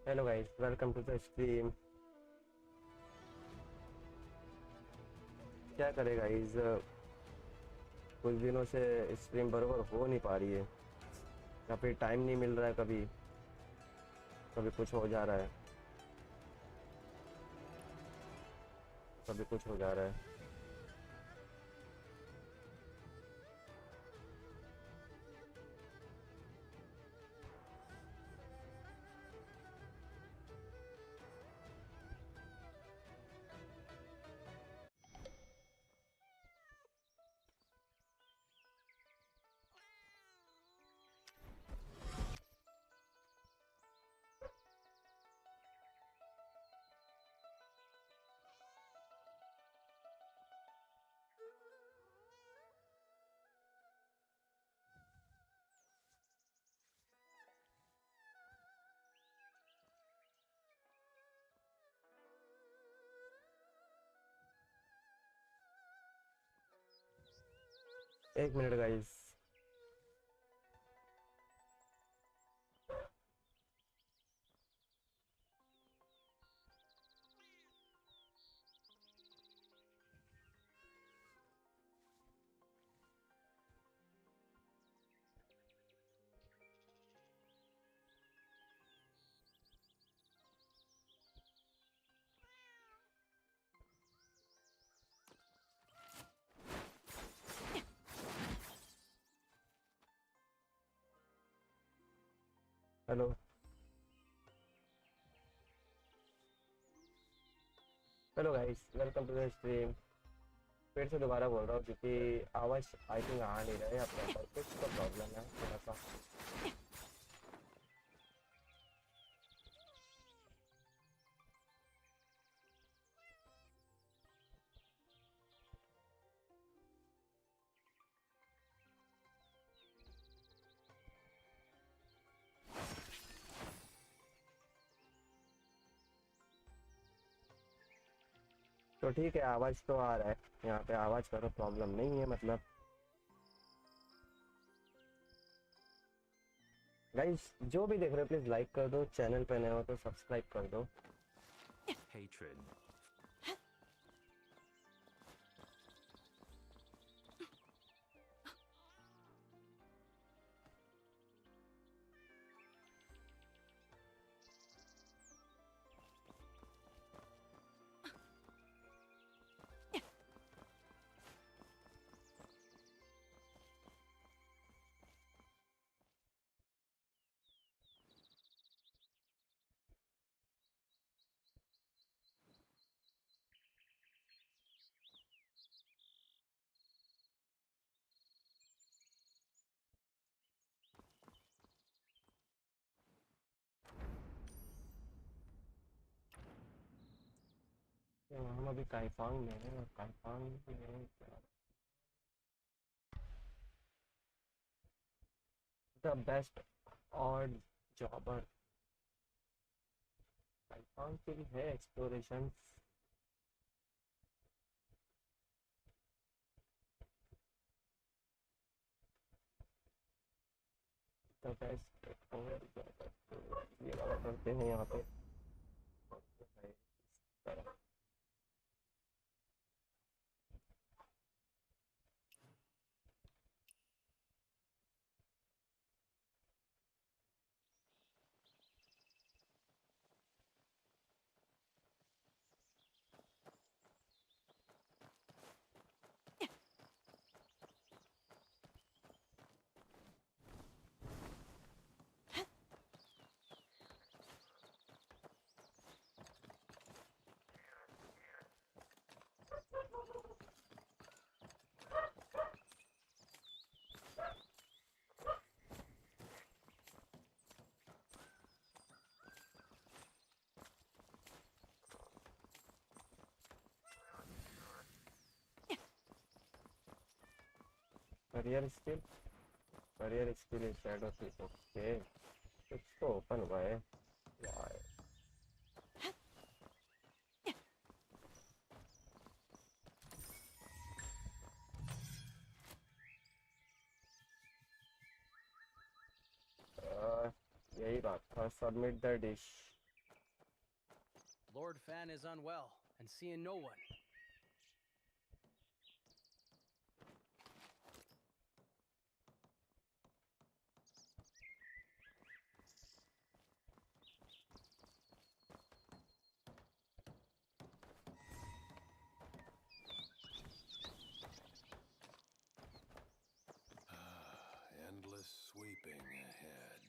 Hello guys, welcome to the stream. क्या करे guys, कुछ दिनों से स्ट्रीम बराबर हो नहीं पा रही है या फिर टाइम नहीं मिल रहा है। कभी कभी कुछ हो जा रहा है, कभी कुछ हो जा रहा है। एक मिनट guys. Hello hello guys, welcome to the stream. फिर से दोबारा बोल रहा हूँ क्योंकि आवाज़ आई थिंक आ नहीं रहा है अपने पर, कुछ तो प्रॉब्लम है थोड़ा सा। तो ठीक है, आवाज़ तो आ रहा है यहाँ पे, आवाज़ का तो प्रॉब्लम नहीं है मतलब। गाइस जो भी देख रहे हो प्लीज़ लाइक कर दो, चैनल पे नए हो तो सब्सक्राइब कर दो। Hatred. हम अभी काइफांग में हैं और काइफांग में the best odd jobber Kaifeng की भी है exploration. The best odd jobber तो ये वाला करते हैं यहाँ पे। इस तरह career skill is shadow piece. Okay, कुछ तो ओपन हुआ है यार। यही बात था, submit the dish. Lord Fan is unwell and seeing no one. Endless sweeping ahead.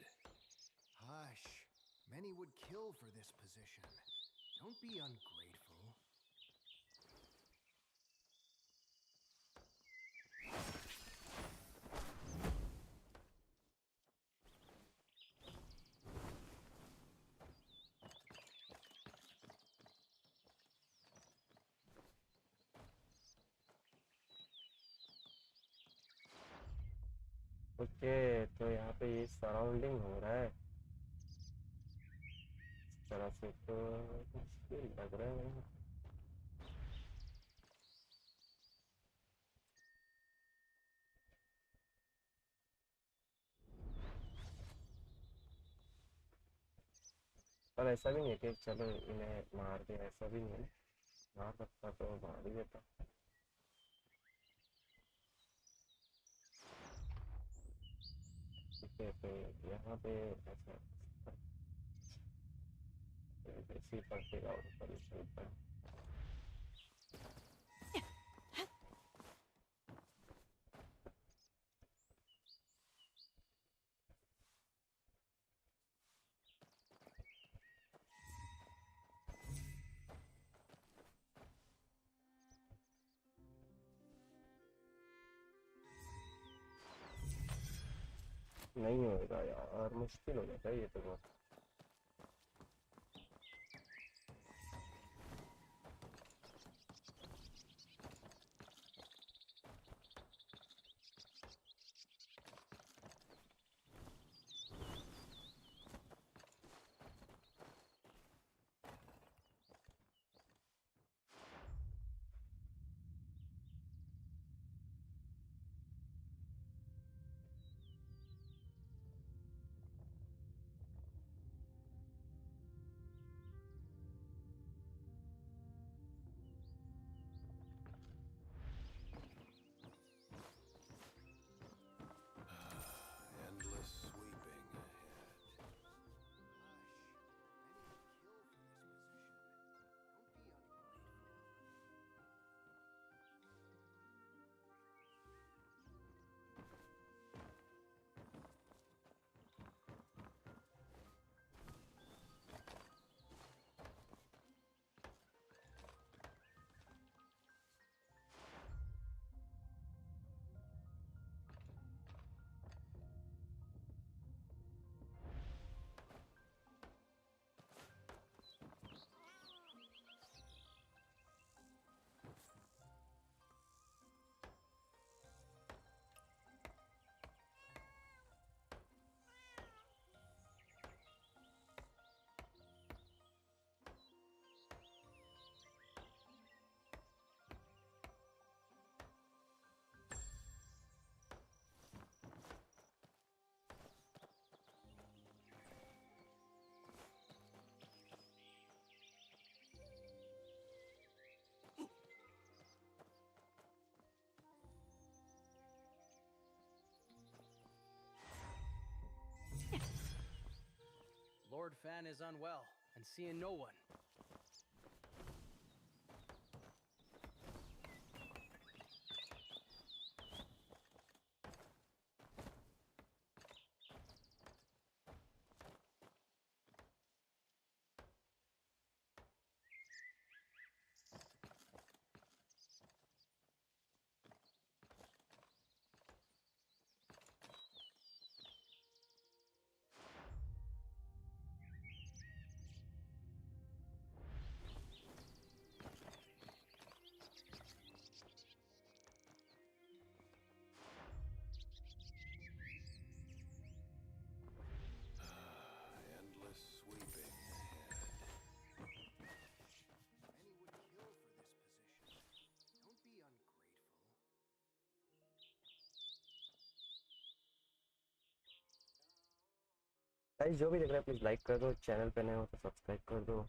Hush. Many would kill for this position. Don't be ungrateful. Okay, तो यहाँ पे ये सराउंडिंग हो रहा है इस तरह से, तो मुश्किल लग रहा है। पर ऐसा भी नहीं है कि चलो इन्हें मार दे, ऐसा भी नहीं है। मार सकता तो मार ही देता। ठीक है, तो यहाँ पे ऐसा इसी पर फिर और ऊपर ऊपर नहीं होगा यार, मुश्किल हो जाता है ये तो बहुत। Endless sweeping ahead. Lord Fan is unwell and seeing no one. Endless sweeping ahead. Many would kill for this position. Don't be ungrateful. Guys, जो भी देख रहा है प्लीज लाइक कर दो, चैनल पे नए हो तो सब्सक्राइब कर दो।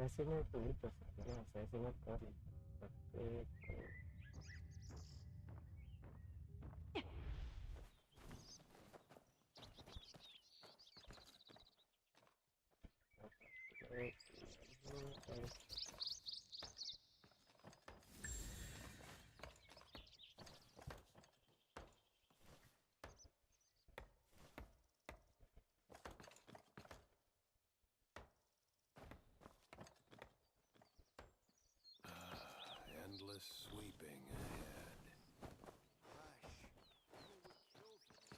असैसिनेट तो नहीं कर सकते ना, असैसिनेट कर सकते। Endless sweeping ahead. Hush. Many would kill for this.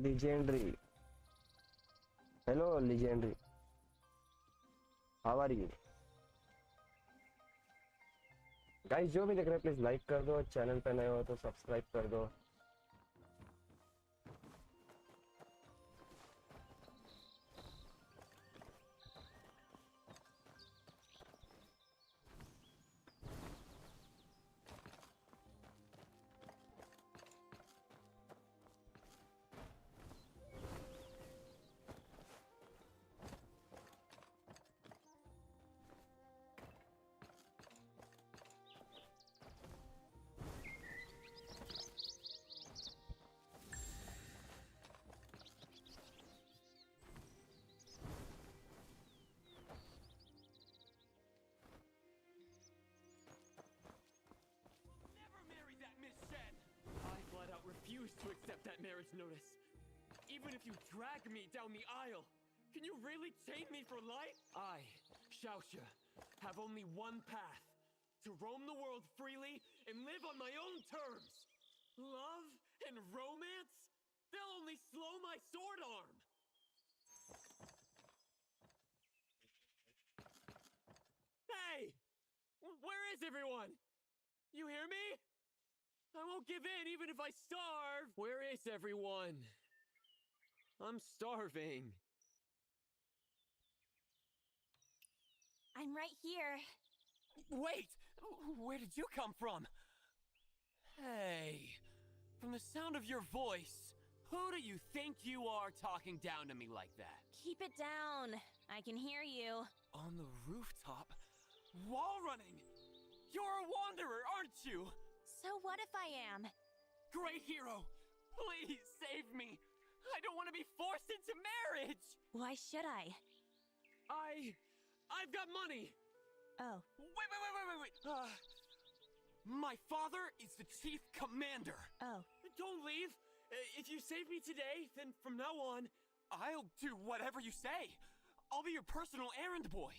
Legendary. Hello, Legendary. How are you? Guys जो भी देख रहे हैं प्लीज लाइक कर दो, चैनल पे नए हो तो सब्सक्राइब कर दो। To accept that marriage notice. Even if you drag me down the aisle, can you really chain me for life? I, Xiaoxia, have only one path. To roam the world freely and live on my own terms. Love and romance? They'll only slow my sword arm. Hey! Where is everyone? You hear me? I won't give in even if I starve! Where is everyone? I'm starving. I'm right here. Wait! Where did you come from? Hey, from the sound of your voice, who do you think you are talking down to me like that? Keep it down. I can hear you. On the rooftop? Wall running! You're a wanderer, aren't you? So what if I am? Great hero! Please save me! I don't want to be forced into marriage! Why should I? I've got money! Oh, Wait. My father is the chief commander. oh. Don't leave. If you save me today, then from now on, I'll do whatever you say. I'll be your personal errand boy.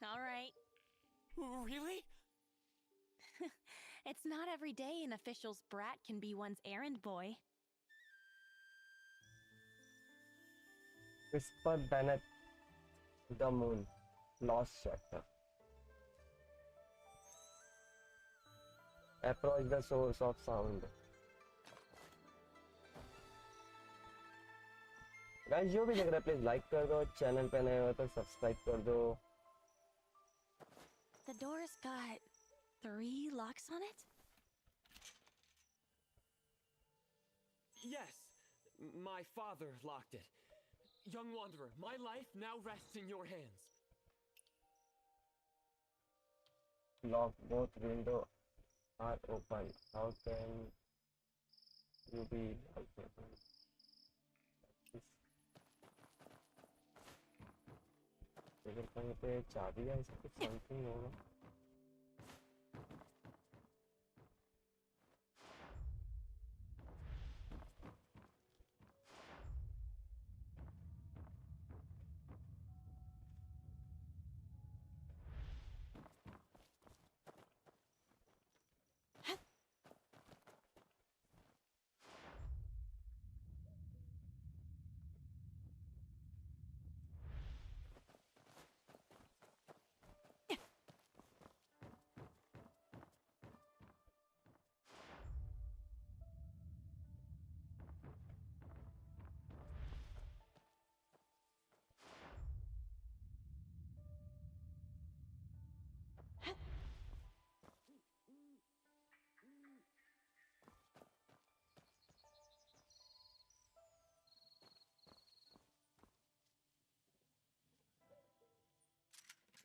All right. Really? It's not every day an official's brat can be one's errand boy. Whisper Bennett, The Moon, Lost Chapter. Approach the source of sound. Guys जो भी देख रहे हैं please like कर दो, channel पे नए हो तो सब्सक्राइब कर दो. The door's got 3 locks on it? Yes. My father locked it. Young wanderer, my life now rests in your hands. Lock, both windows are open. How can you be open? लेकिन कहीं पे चाबी या ऐसा कुछ something होगा.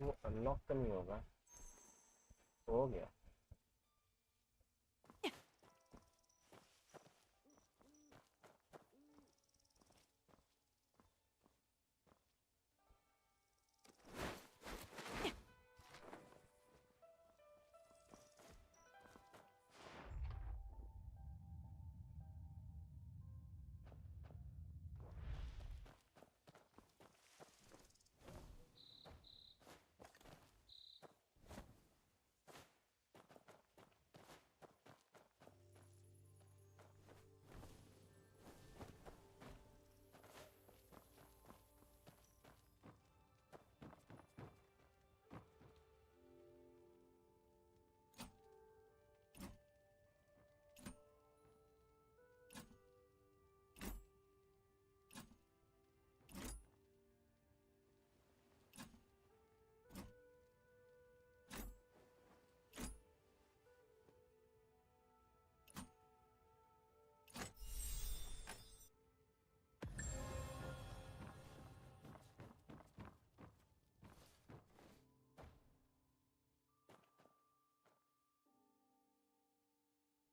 वो unlock तो नहीं होगा. हो गया.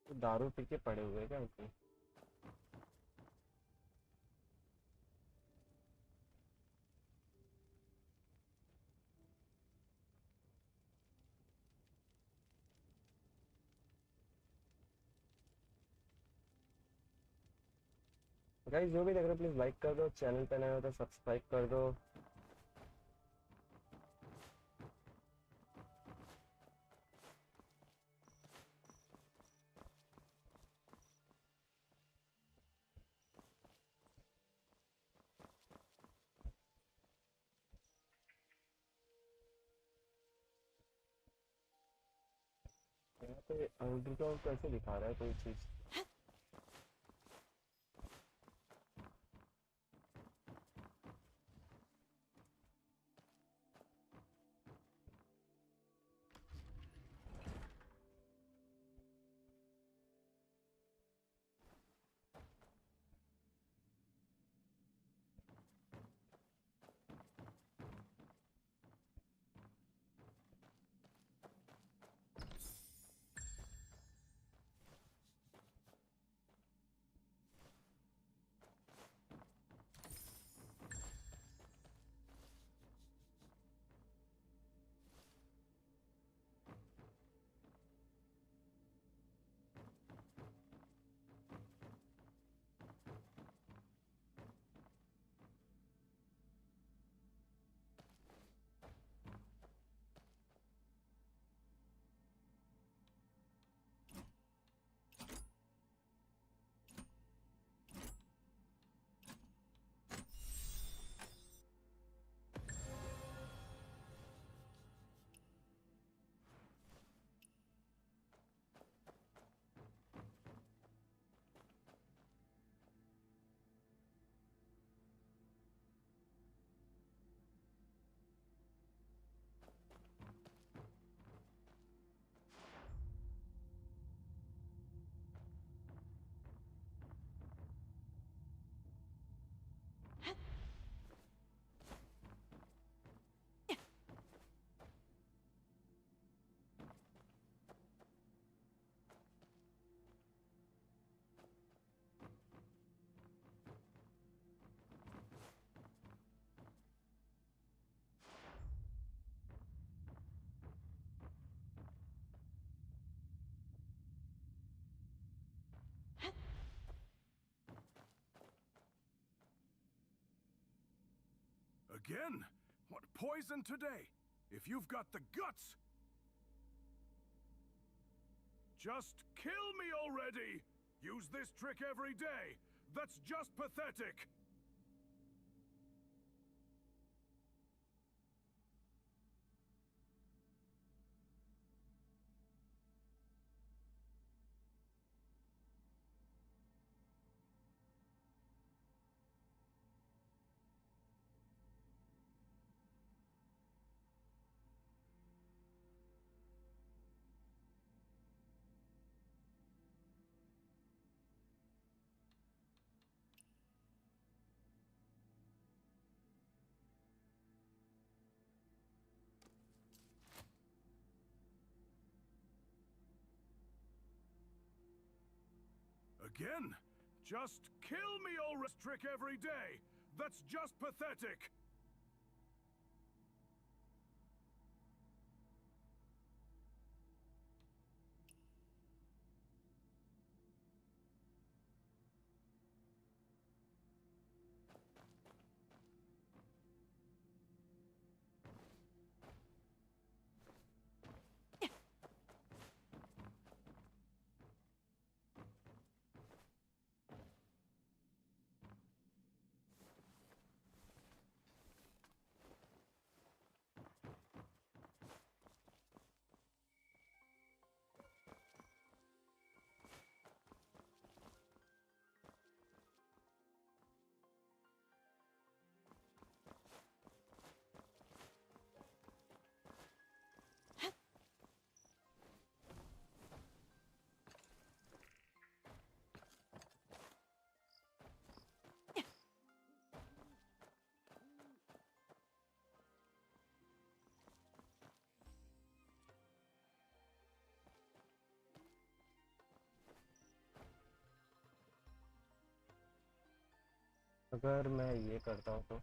तो दारू पी के पड़े हुए क्या उसमें? गाइस जो भी देख रहे हो प्लीज लाइक कर दो, चैनल पे नए हो तो सब्सक्राइब कर दो. यहाँ पे अंडरग्राउंड कैसे दिखा रहा है कोई चीज? Again? What poison today? If you've got the guts... Just kill me already! Use this trick every day! That's just pathetic! Again? Just kill me already! Trick every day! That's just pathetic! अगर मैं ये करता हूँ तो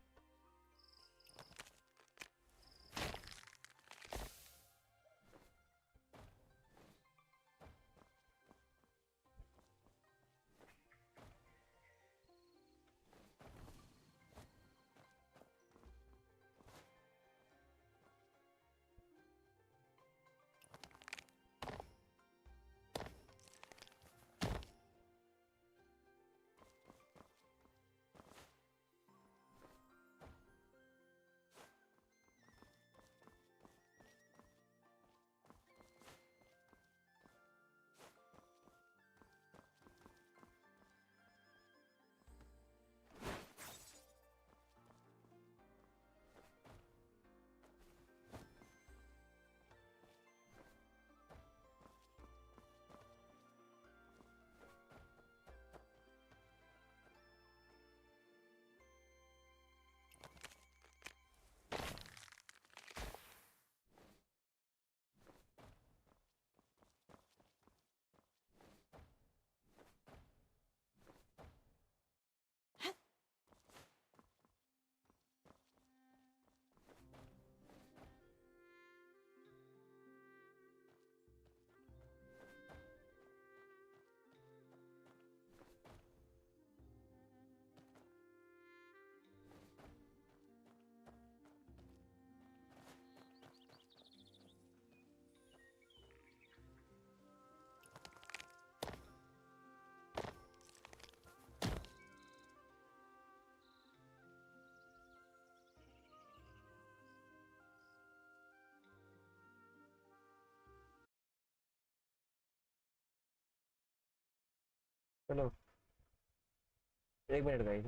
चलो 1 minute guys.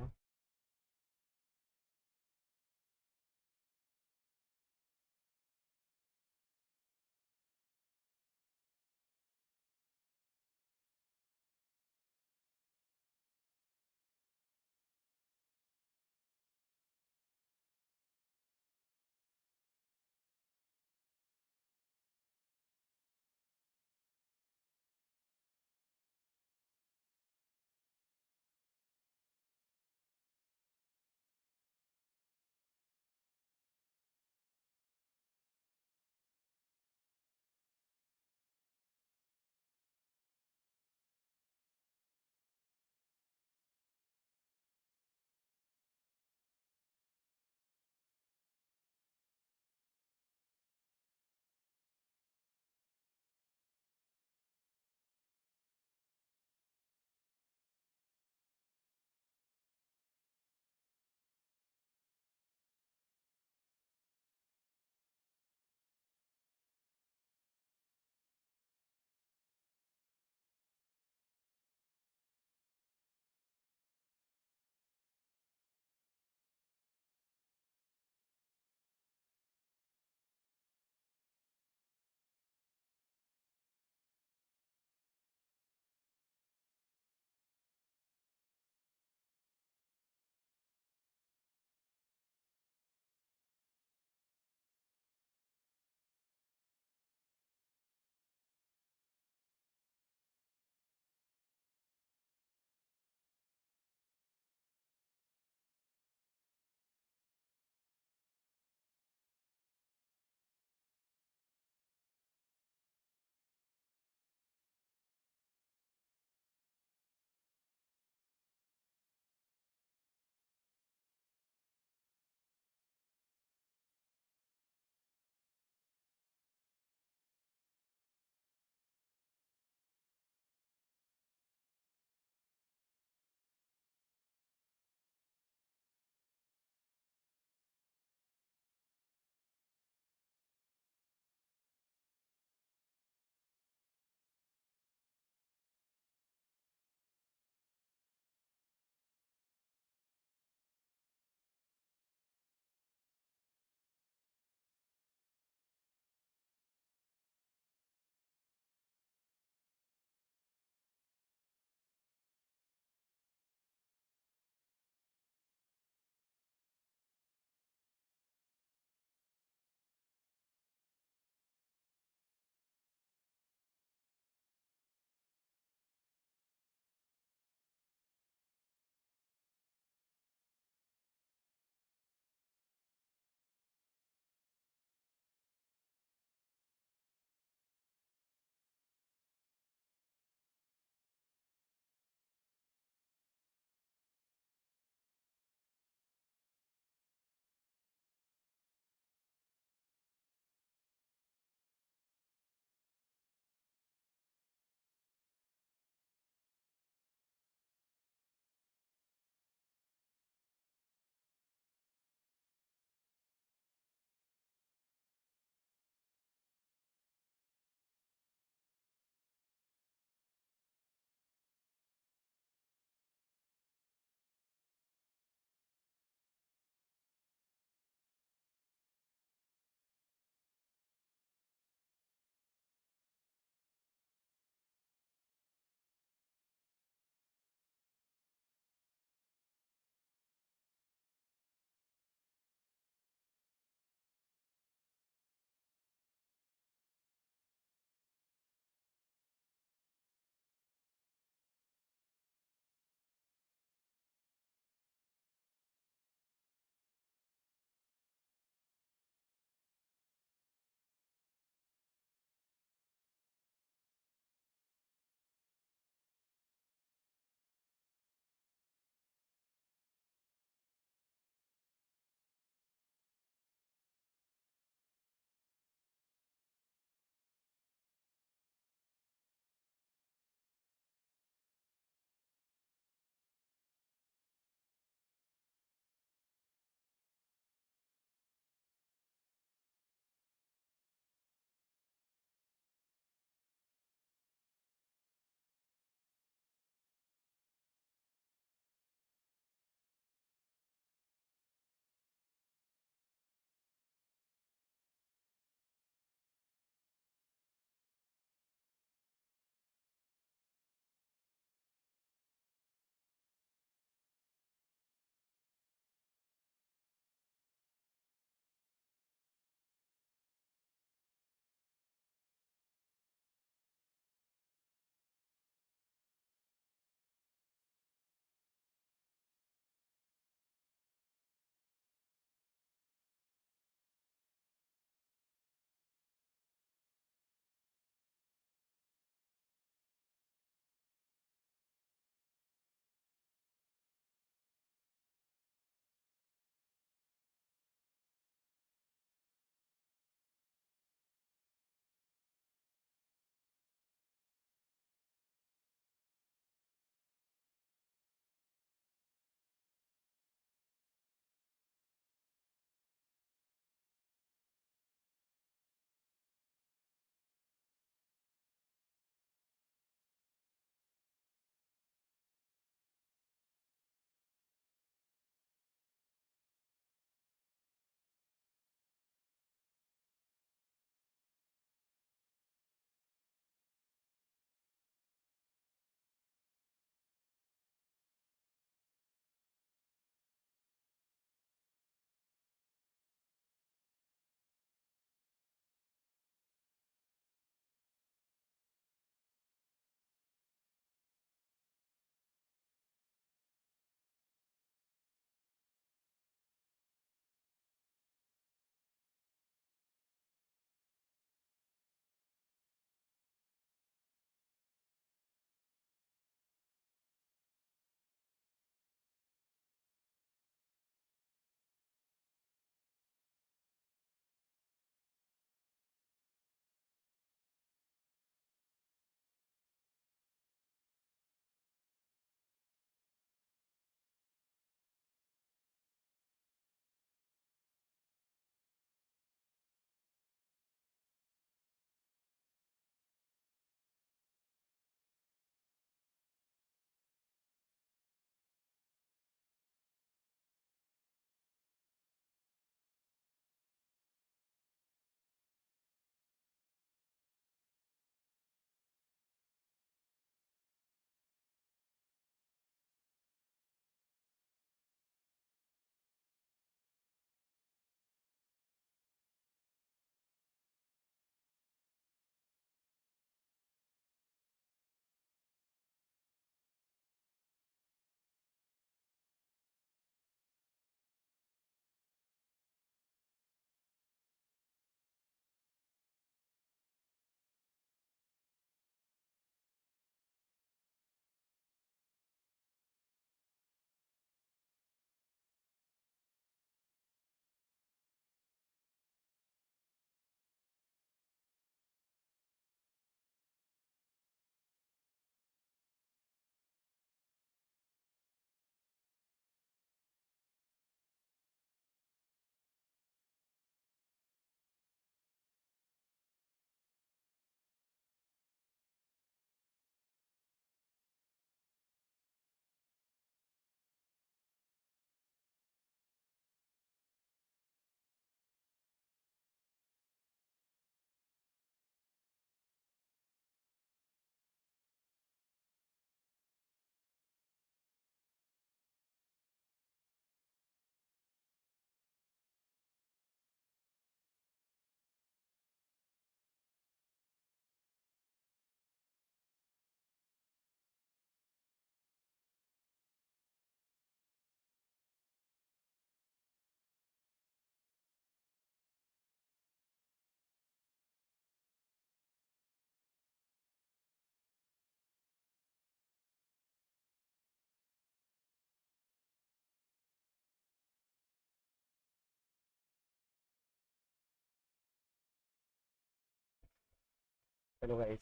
चलो guys,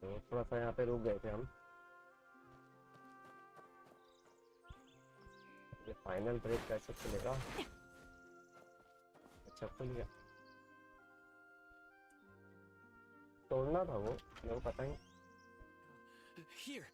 तो थोड़ा सा यहाँ पे रुक गए थे हम। ये फाइनल ब्रेक कैसे चलेगा? अच्छा खुल गया। तोड़ना था वो, मेरे को पता ही। Here.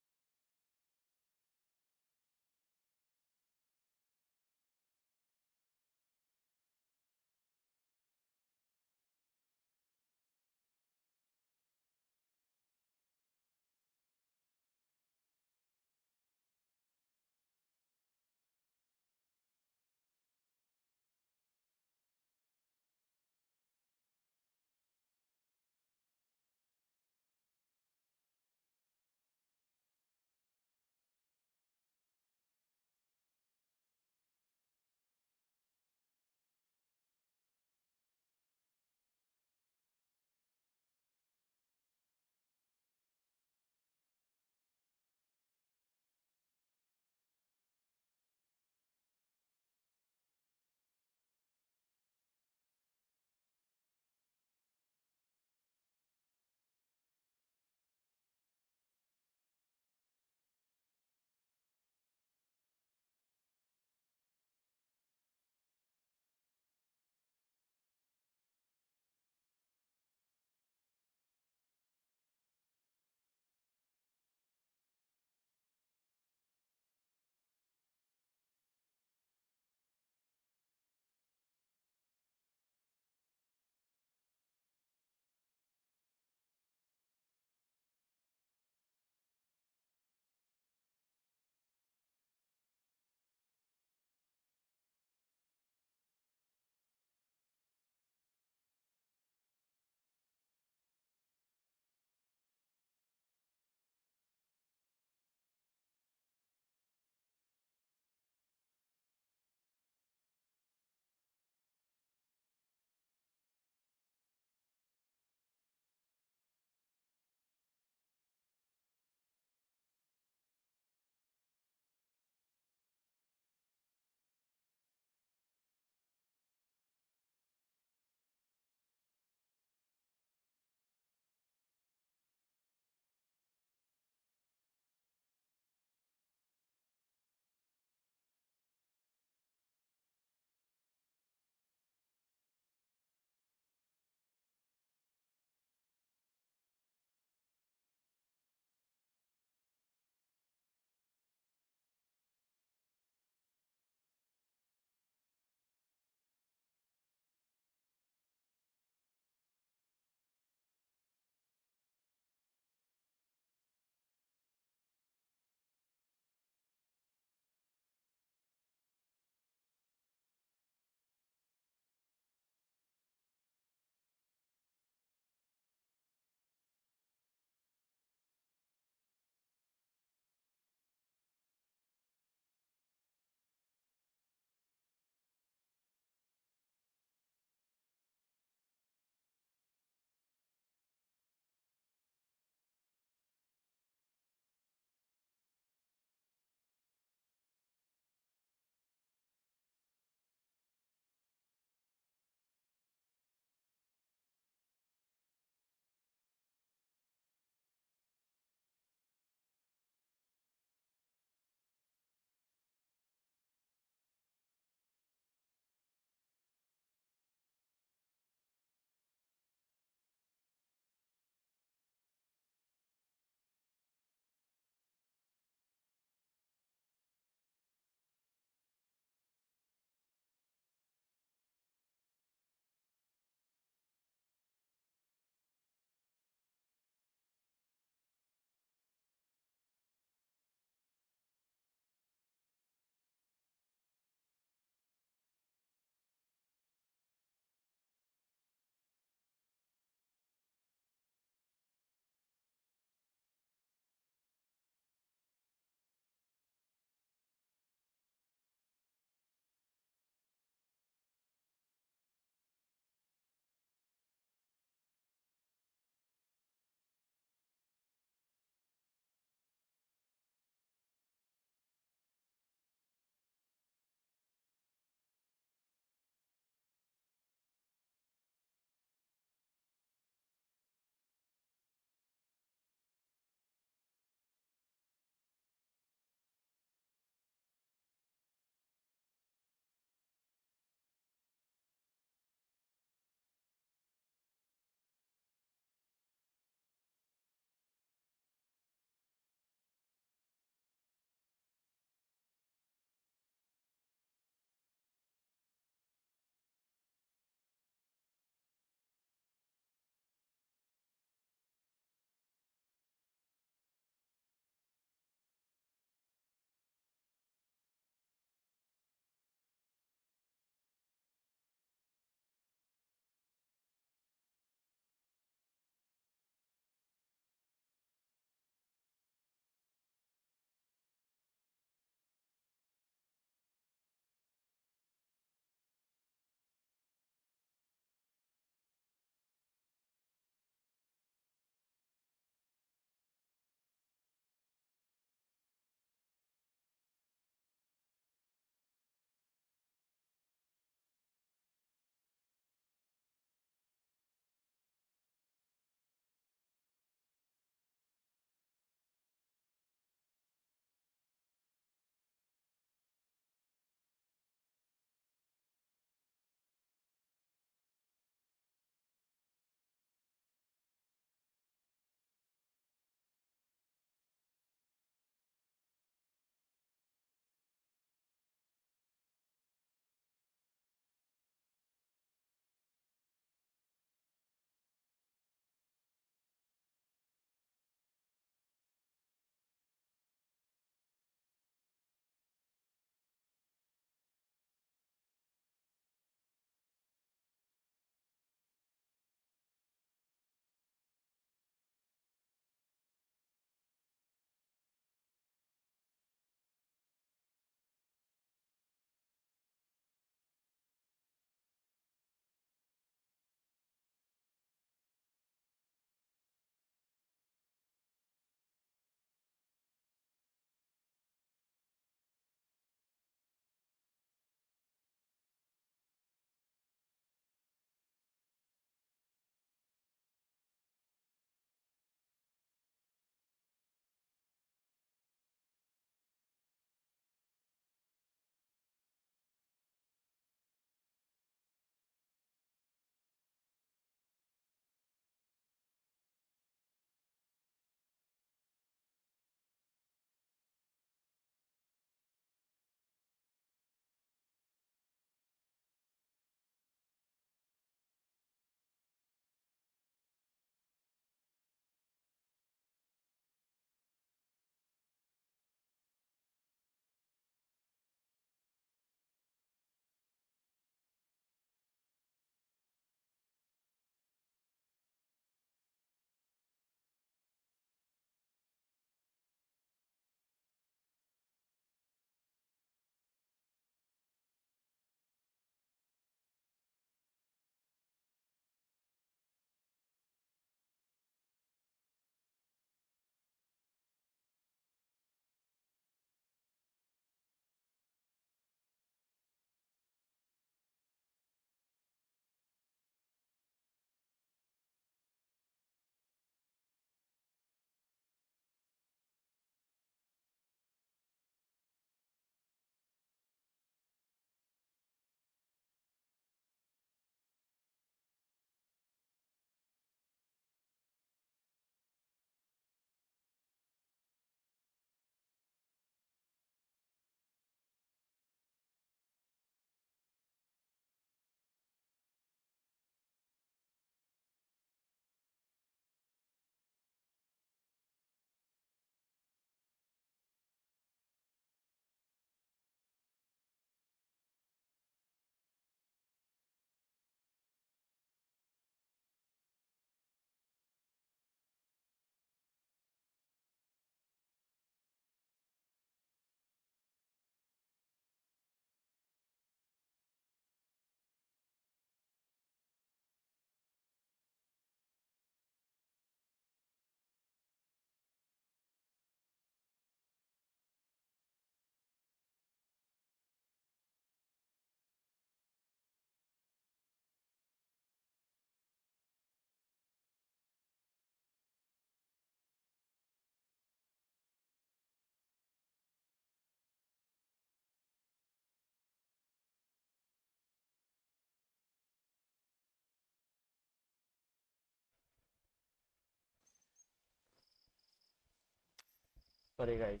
Sorry guys,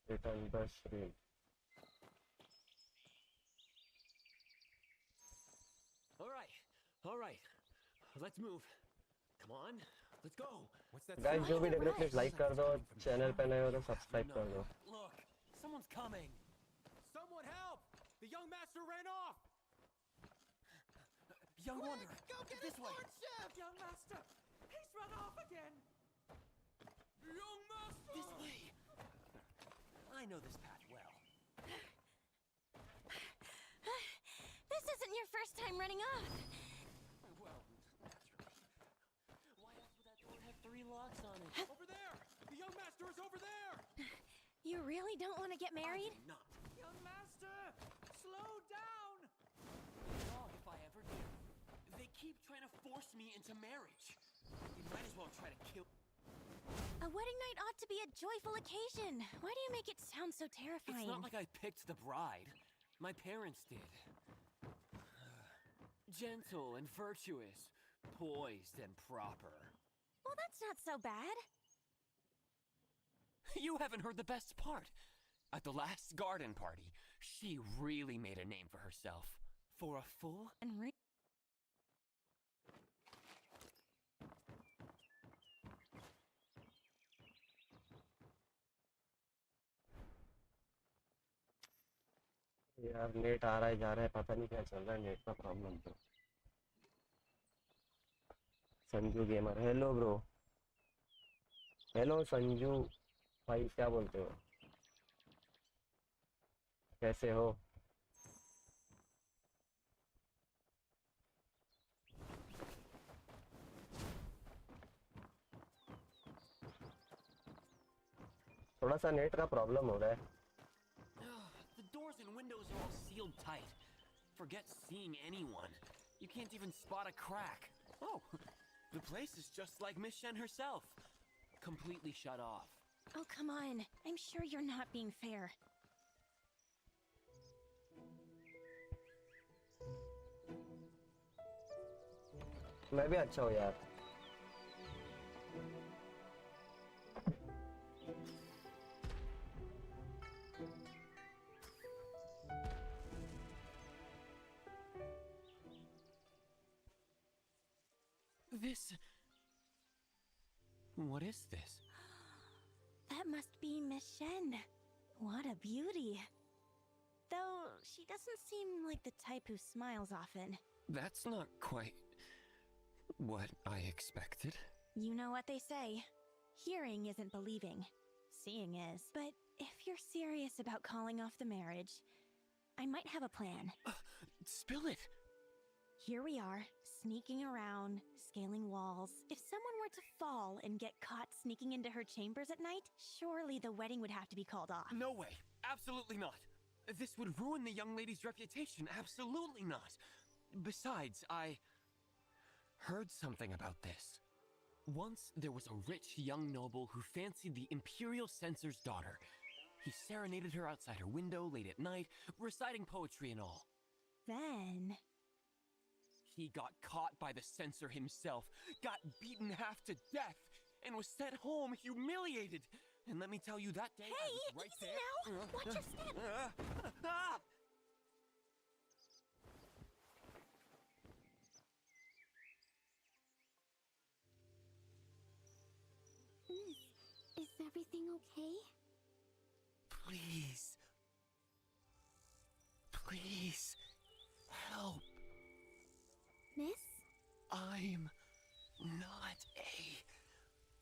return the stream. All right. Let's move. Come on, let's go. What's that? Guys, जो भी देख रहे हो प्लीज लाइक कर दो, चैनल पे नए हो तो सब्सक्राइब कर दो. Look, someone's coming. Someone help! The young master ran off! Young wanderer, Go get this way. Chef! Young master, he's run off again. Young master! This way. I know this path well. This isn't your first time running off. Well, naturally. Why else would that door have 3 locks on it? Over there! The young master is over there! You really don't want to get married? I do not. Young master! Slow down! Oh, if I ever do. They keep trying to force me into marriage. You might as well try to kill. A wedding night ought to be a joyful occasion. Why do you make it sound so terrifying? It's not like I picked the bride. My parents did. Gentle and virtuous, poised and proper. Well, that's not so bad. You haven't heard the best part. At the last garden party, she really made a name for herself. For a full And यार net आ रहा है जा रहा है, पता नहीं क्या चल रहा है, नेट का प्रॉब्लम तो. Sanju gamer, hello bro. Hello Sanju भाई, क्या बोलते हो, कैसे हो? थोड़ा सा नेट का प्रॉब्लम हो रहा है. The doors and windows are all sealed tight. Forget seeing anyone. You can't even spot a crack. Oh, the place is just like Miss Shen herself. Completely shut off. oh, come on. I'm sure you're not being fair. मैं भी अच्छा हूँ यार. This... What is this? That must be Miss Shen. What a beauty. Though, she doesn't seem like the type who smiles often. That's not quite... what I expected. You know what they say. Hearing isn't believing. Seeing is. But if you're serious about calling off the marriage, I might have a plan. Spill it! Here we are, sneaking around, scaling walls. If someone were to fall and get caught sneaking into her chambers at night, surely the wedding would have to be called off. No way! Absolutely not! This would ruin the young lady's reputation. Absolutely not! Besides, I... heard something about this. Once, there was a rich young noble who fancied the Imperial Censor's daughter. He serenaded her outside her window late at night, reciting poetry and all. Then... He got caught by the censor himself, got beaten half to death, and was sent home humiliated. And let me tell you, that day I was right easy there. now. Watch your step. Is everything okay? Please. Please. Help. Miss? I'm not a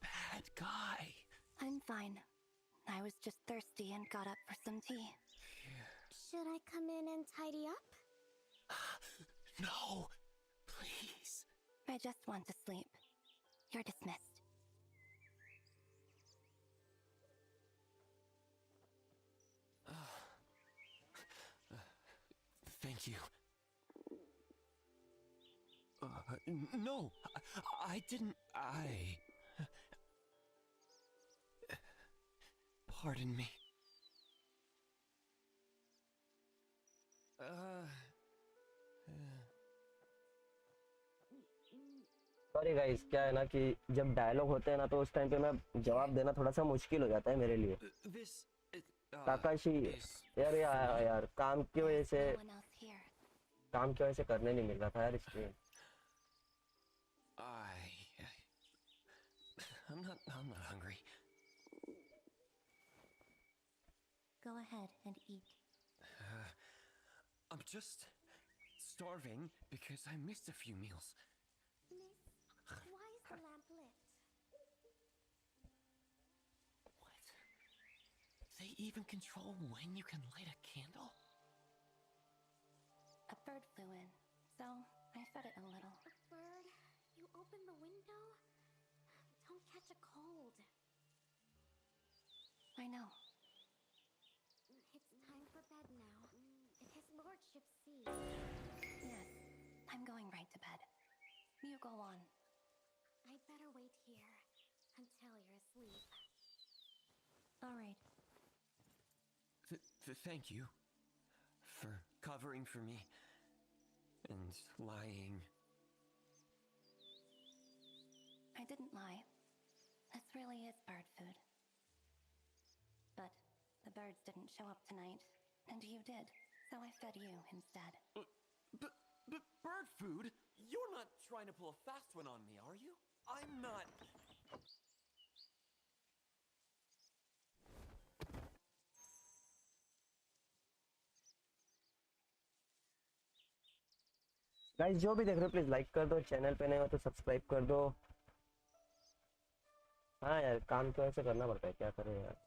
bad guy. I'm fine. I was just thirsty and got up for some tea. Should I come in and tidy up? No. Please. I just want to sleep. You're dismissed. Thank you. No, I didn't. Pardon me. Sorry guys, क्या है ना कि जब dialogue होते हैं ना तो उस टाइम पे मैं जवाब देना थोड़ा सा मुश्किल हो जाता है मेरे लिए। This काकाशी, is यार यार काम की वजह से No one else here. करने नहीं मिल रहा था यार stream. I'm not hungry. Go ahead and eat. I'm just starving because I missed a few meals. Miss, why is the lamp lit? What? They even control when you can light a candle? A bird flew in, so I fed it a little. A bird? You opened the window? Don't catch a cold. I know. It's time for bed now. If his lordship sees... Yes, I'm going right to bed. You go on. I'd better wait here until you're asleep. All right. Thank you for covering for me and lying. I didn't lie. This really is bird food. But the birds didn't show up tonight, and you did, so I fed you instead. But bird food? You're not trying to pull a fast one on me, are you? I'm not. Guys जो भी देख रहे हो please like कर दो, channel पे नए हो तो सब्सक्राइब कर दो। हाँ यार काम तो ऐसे करना पड़ता है, क्या करें यार,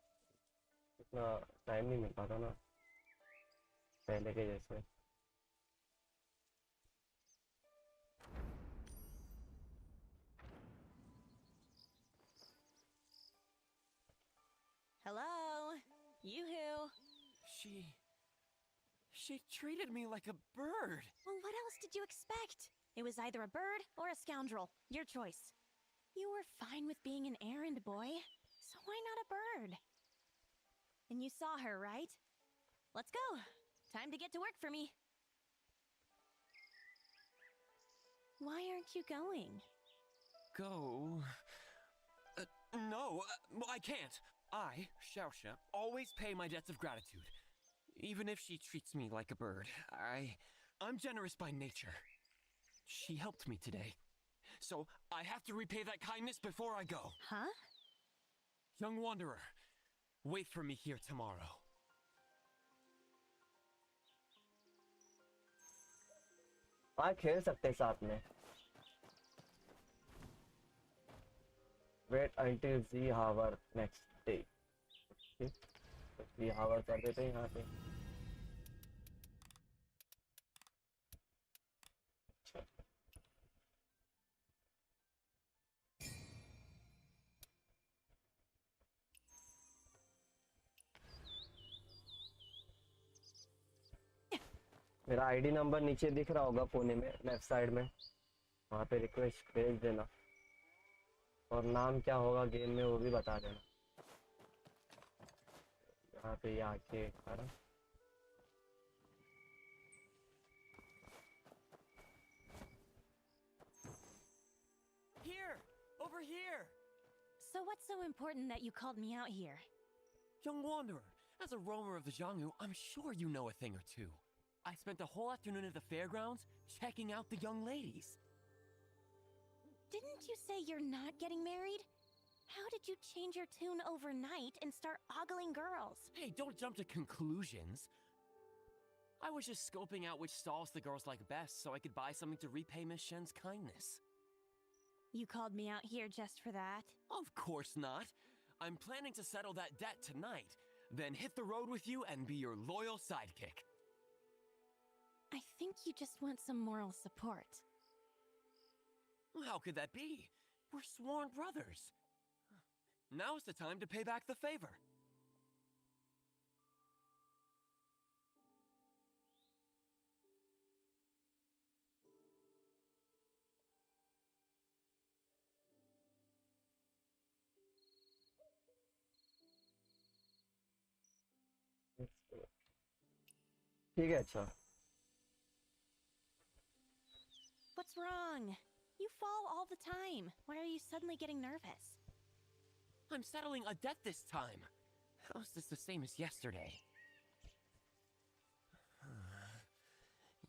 इतना टाइम नहीं मिल पाता ना पहले के जैसे। Hello? Yoo-hoo. She treated me like a bird. Well, what else did you expect? It was either a bird or a scoundrel. Your choice. You were fine with being an errand boy, so why not a bird? And you saw her, right? Let's go. Time to get to work for me. Why aren't you going? Go? No, I can't. I, Xiaoxia, always pay my debts of gratitude. Even if she treats me like a bird, I'm generous by nature. She helped me today, so I have to repay that kindness before I go. Huh? Young wanderer, wait for me here tomorrow. हाँ खेल सकते हैं साथ में। Wait until the hour next day. The hour कर देते हैं यहाँ पे। मेरा आईडी नंबर नीचे दिख रहा होगा कोने में लेफ्ट साइड में, वहाँ पे रिक्वेस्ट भेज देना और नाम क्या होगा गेम में वो भी बता देना। यहाँ पे आके खड़ा। Here! Over here! So what's so important that you called me out here? Young wanderer, as a roamer of the Jianghu, I'm sure you know a thing or two. I spent the whole afternoon at the fairgrounds checking out the young ladies. Didn't you say you're not getting married? How did you change your tune overnight and start ogling girls? Hey, don't jump to conclusions. I was just scoping out which stalls the girls like best so I could buy something to repay Miss Shen's kindness. You called me out here just for that? Of course not. I'm planning to settle that debt tonight, then hit the road with you and be your loyal sidekick. I think you just want some moral support. How could that be? We're sworn brothers. Now's the time to pay back the favor. ठीक है अच्छा। What's wrong? You fall all the time. Why are you suddenly getting nervous? I'm settling a debt this time. How's this the same as yesterday?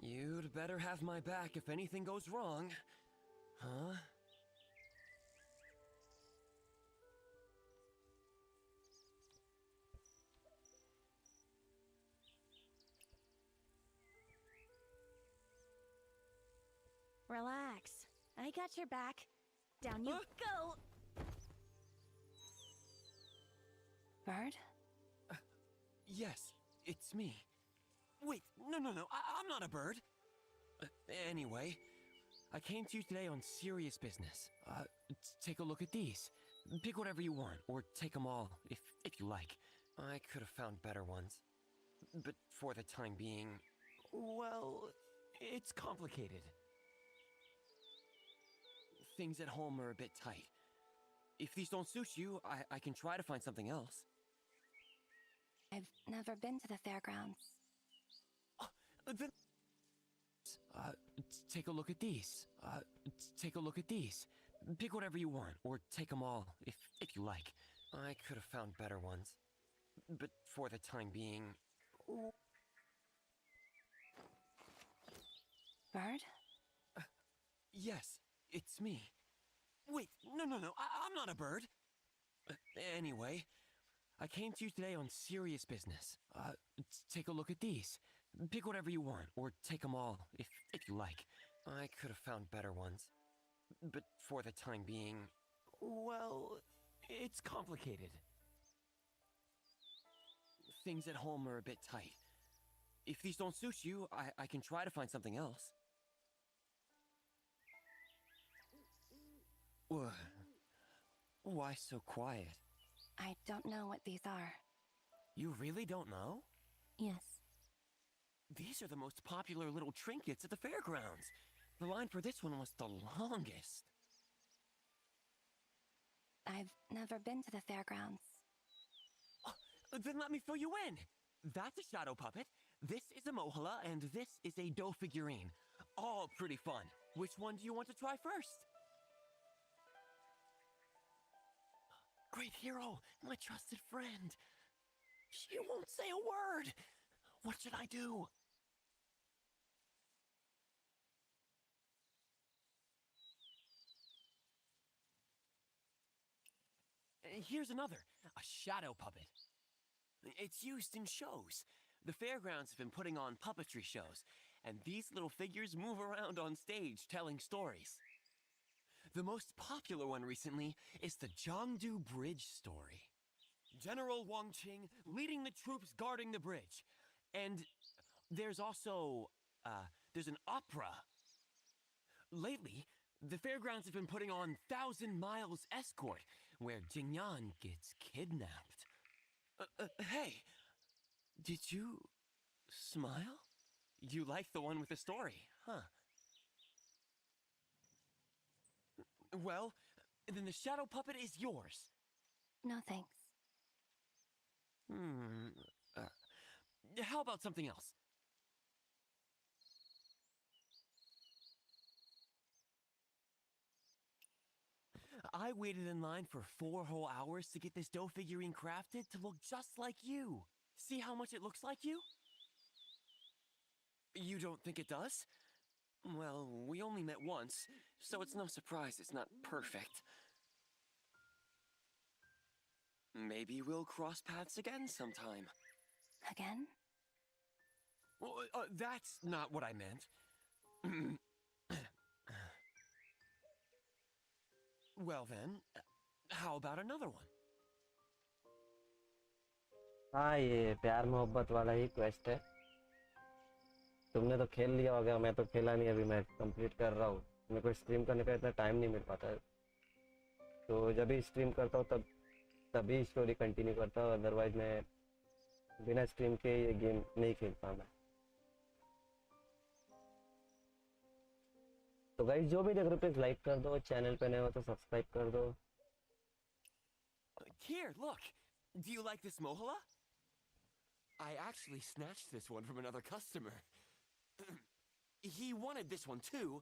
You'd better have my back if anything goes wrong. Huh? Relax. I got your back. Down you go! Bird? Yes, it's me. Wait, no, I'm not a bird. Anyway, I came to you today on serious business. Take a look at these. Pick whatever you want, or take them all, if you like. I could have found better ones. But for the time being, well, it's complicated. Things at home are a bit tight. If these don't suit you, I can try to find something else. I've never been to the fairgrounds. Then... take a look at these. Take a look at these. Pick whatever you want, or take them all, if you like. I could have found better ones. But for the time being... Bird? Yes, it's me. Wait, no, I'm not a bird. Anyway, I came to you today on serious business. Take a look at these. Pick whatever you want, or take them all, if you like. I could have found better ones. But for the time being, well, it's complicated. Things at home are a bit tight. If these don't suit you, I can try to find something else. Why so quiet? I don't know what these are. You really don't know? Yes. These are the most popular little trinkets at the fairgrounds. The line for this one was the longest. I've never been to the fairgrounds. Then let me fill you in. That's a shadow puppet, this is a mohala, and this is a dough figurine. All pretty fun. Which one do you want to try first? Great hero, my trusted friend. She won't say a word. What should I do? Here's another, a shadow puppet. It's used in shows. The fairgrounds have been putting on puppetry shows, and these little figures move around on stage telling stories. The most popular one recently is the Jiangdu Bridge story. General Wang Qing leading the troops guarding the bridge. And there's also, there's an opera. Lately, the fairgrounds have been putting on 1,000 Miles Escort, where Jingyan gets kidnapped. Hey, did you smile? You like the one with the story, huh? Well, then the shadow puppet is yours. No thanks. How about something else? I waited in line for 4 whole hours to get this dough figurine crafted to look just like you. See how much it looks like you? You don't think it does? Well, we only met once, so it's no surprise it's not perfect. Maybe we'll cross paths again sometime. Again? Well, that's not what I meant. Well then, how about another one? हाँ, ये प्यार मोहब्बत वाला ही quest है। तुमने तो खेल लिया होगा, मैं तो खेला नहीं, अभी मैं कंप्लीट कर रहा हूँ। मेरे को स्ट्रीम करने का इतना टाइम नहीं मिल पाता है, तो जब भी स्ट्रीम करता हूँ तभी स्टोरी कंटिन्यू करता हूँ, अदरवाइज मैं बिना स्ट्रीम के ये गेम नहीं खेलता मैं। तो गाइस, जो भी देख रहे हो प्लीज लाइक कर दो, चैनल पे नए हो तो सब्सक्राइब कर दो। Here, look. Do you like this mohala? I actually snatched this one from another customer. He wanted this one too,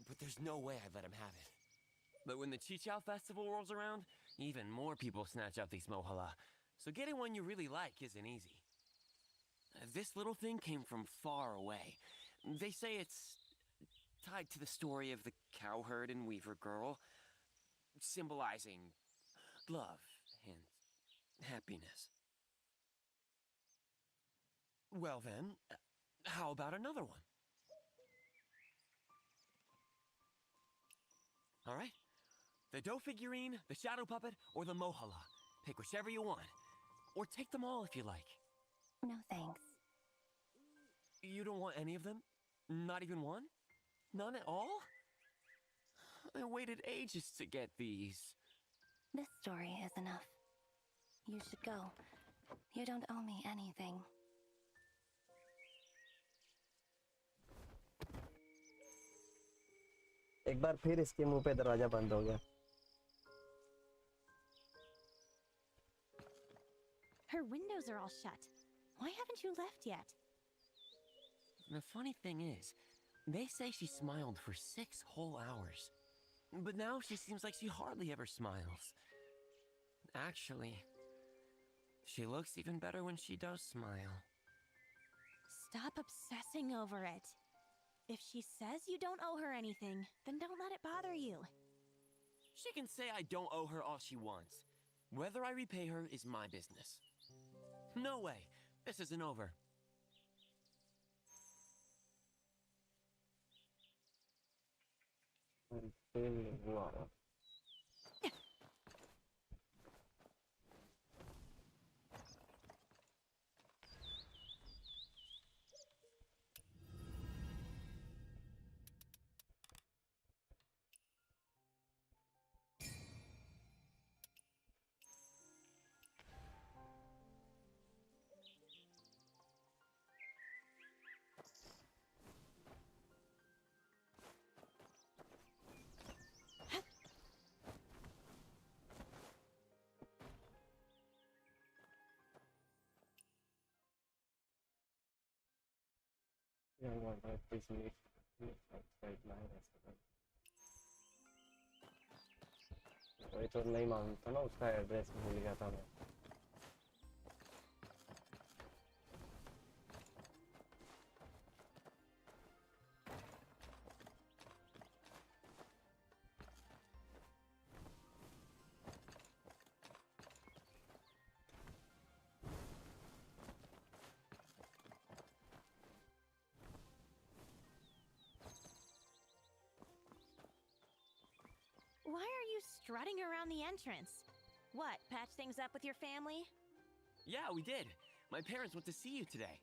but there's no way I'd let him have it. But when the Chichao Festival rolls around, even more people snatch up these mohala. So getting one you really like isn't easy. This little thing came from far away. They say it's tied to the story of the cowherd and weaver girl, symbolizing love and happiness. Well then, how about another one? All right. The dough figurine, the shadow puppet, or the mohala. Pick whichever you want. Or take them all if you like. No thanks. You don't want any of them? Not even one? None at all? I waited ages to get these. This story is enough. You should go. You don't owe me anything. एक बार फिर इसके मुंह पे दरवाजा बंद हो गया. Her windows are all shut. Why haven't you left yet? The funny thing is, they say she smiled for 6 whole hours. But now she seems like she hardly ever smiles. Actually, she looks even better when she does smile. Stop obsessing over it. If she says you don't owe her anything, then don't let it bother you. She can say I don't owe her all she wants. Whether I repay her is my business. No way. This isn't over. वही तो नहीं मालूम था ना, उसका address भूल गया था मैं. Why are you strutting around the entrance? What, patch things up with your family? Yeah, we did. My parents went to see you today.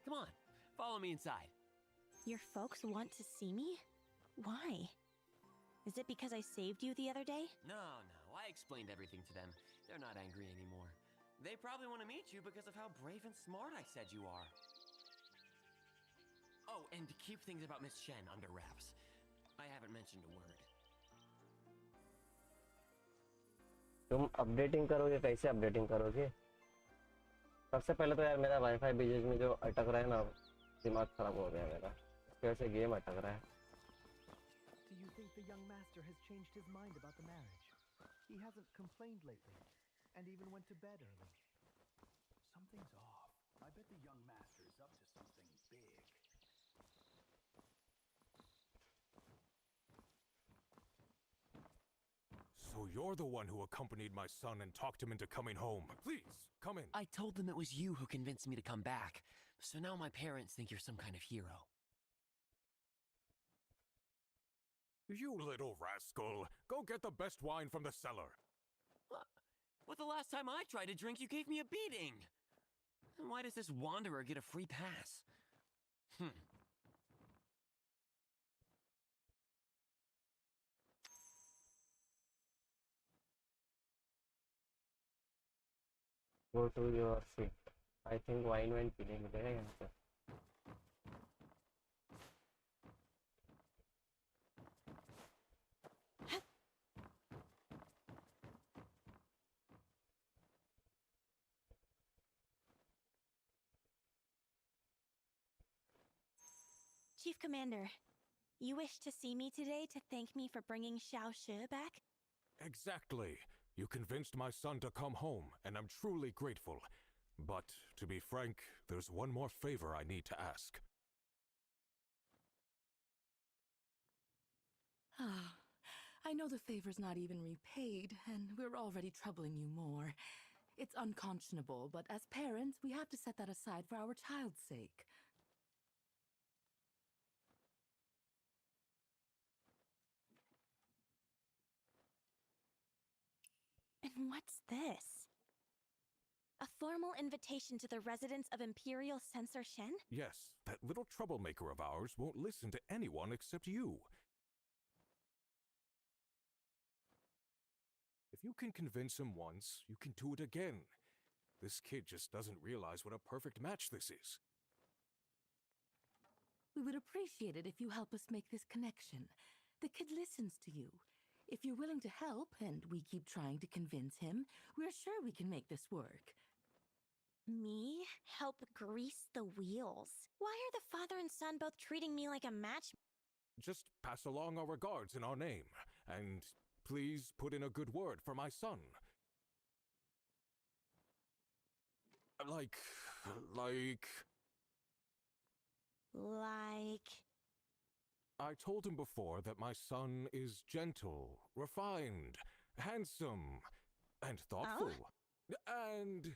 Come on, follow me inside. Your folks want to see me? Why? Is it because I saved you the other day? No, I explained everything to them. They're not angry anymore. They probably want to meet you because of how brave and smart I said you are. Oh, and to keep things about Miss Shen under wraps. I haven't mentioned a word. तुम updating करोगे? कैसे updating करोगे? सबसे पहले तो यार मेरा wifi बीच में जो अटक रहा है ना, दिमाग खराब हो गया मेरा. इसकी वजह से गेम अटक रहा है. Do you think the young master has changed his mind about the marriage? He hasn't complained lately, and even went to bed early. Something's off. I bet the young master is up to something big. So you're the one who accompanied my son and talked him into coming home. Please, come in. I told them it was you who convinced me to come back. So now my parents think you're some kind of hero. You little rascal. Go get the best wine from the cellar. What the last time I tried to drink, you gave me a beating. And why does this wanderer get a free pass? Go to your seat. I think wine पीने मिलेगा यहाँ पे. Chief Commander, You wish to see me today to thank me for bringing Xiao Shi back? Exactly. You convinced my son to come home, and I'm truly grateful. But, to be frank, there's one more favor I need to ask. Ah, I know the favor's not even repaid, and we're already troubling you more. It's unconscionable, but as parents, we have to set that aside for our child's sake. And what's this? A formal invitation to the residents of Imperial Censor Shen? Yes, that little troublemaker of ours won't listen to anyone except you. If you can convince him once, you can do it again. This kid just doesn't realize what a perfect match this is. We would appreciate it if you help us make this connection. The kid listens to you. If you're willing to help, and we keep trying to convince him, we're sure we can make this work. Me? Help grease the wheels? Why are the father and son both treating me like a match? Just pass along our regards in our name, and please put in a good word for my son. Like... I told him before that my son is gentle, refined, handsome, and thoughtful. And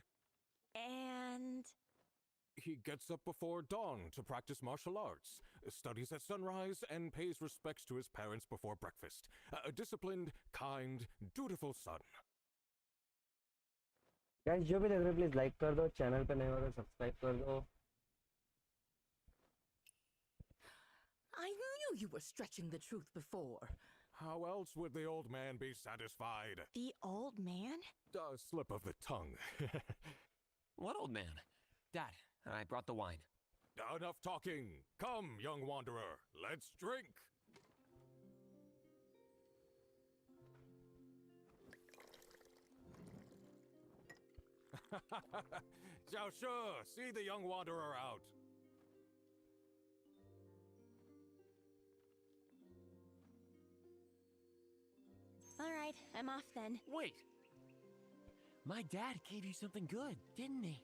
he gets up before dawn to practice martial arts, studies at sunrise, and pays respects to his parents before breakfast. A disciplined, kind, dutiful son. Guys जो भी देख रहे हो please like कर दो, channel पे नए हो तो सब्सक्राइब कर दो. I knew you were stretching the truth before. How else would the old man be satisfied? The old man? A slip of the tongue. What old man? Dad, I brought the wine. Enough talking. Come, young wanderer, let's drink. Xiao Shi, see the young wanderer out. All right, I'm off then. Wait! My dad gave you something good, didn't he?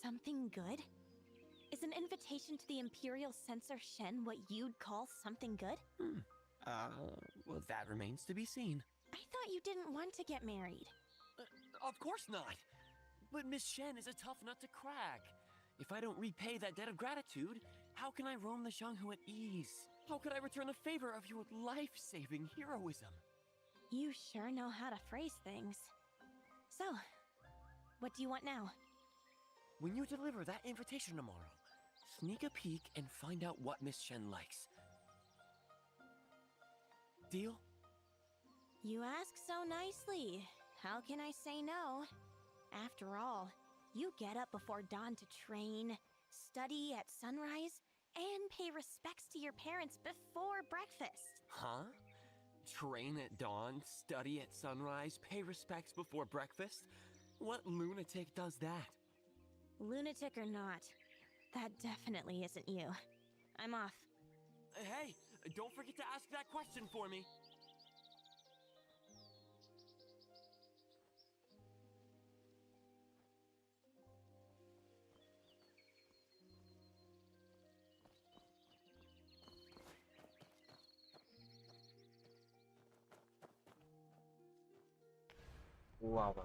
Something good? Is an invitation to the Imperial Censor Shen what you'd call something good? Well, that remains to be seen. I thought you didn't want to get married. Of course not! But Miss Shen is a tough nut to crack. If I don't repay that debt of gratitude, how can I roam the Xianghu at ease? How could I return the favor of your life-saving heroism? You sure know how to phrase things. So, what do you want now? When you deliver that invitation tomorrow, sneak a peek and find out what Miss Shen likes. Deal? You ask so nicely. How can I say no? After all, you get up before dawn to train, study at sunrise, and pay respects to your parents before breakfast. Huh? Train at dawn, study at sunrise, pay respects before breakfast? What lunatic does that? Lunatic or not, that definitely isn't you. I'm off. Hey, don't forget to ask that question for me. Wow.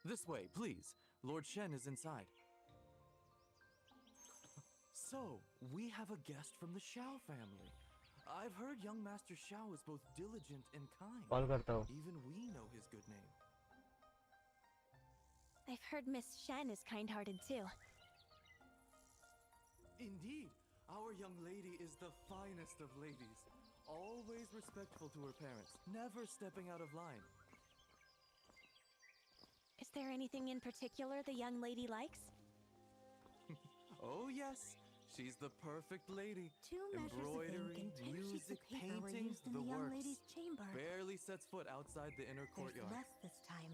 This way, please. Lord Shen is inside. So, we have a guest from the Xiao family. I've heard young Master Xiao is both diligent and kind. Call करता हूँ. Even we know his good name. I've heard Miss Shen is kind-hearted too. Indeed, our young lady is the finest of ladies. Always respectful to her parents, never stepping out of line. Is there anything in particular the young lady likes? Oh yes, she's the perfect lady. 2 measures of Embroidery, ink and 10 sheets music, of paper were painting, used in the the young works. lady's chamber. Barely sets foot outside the inner There's courtyard. less this time.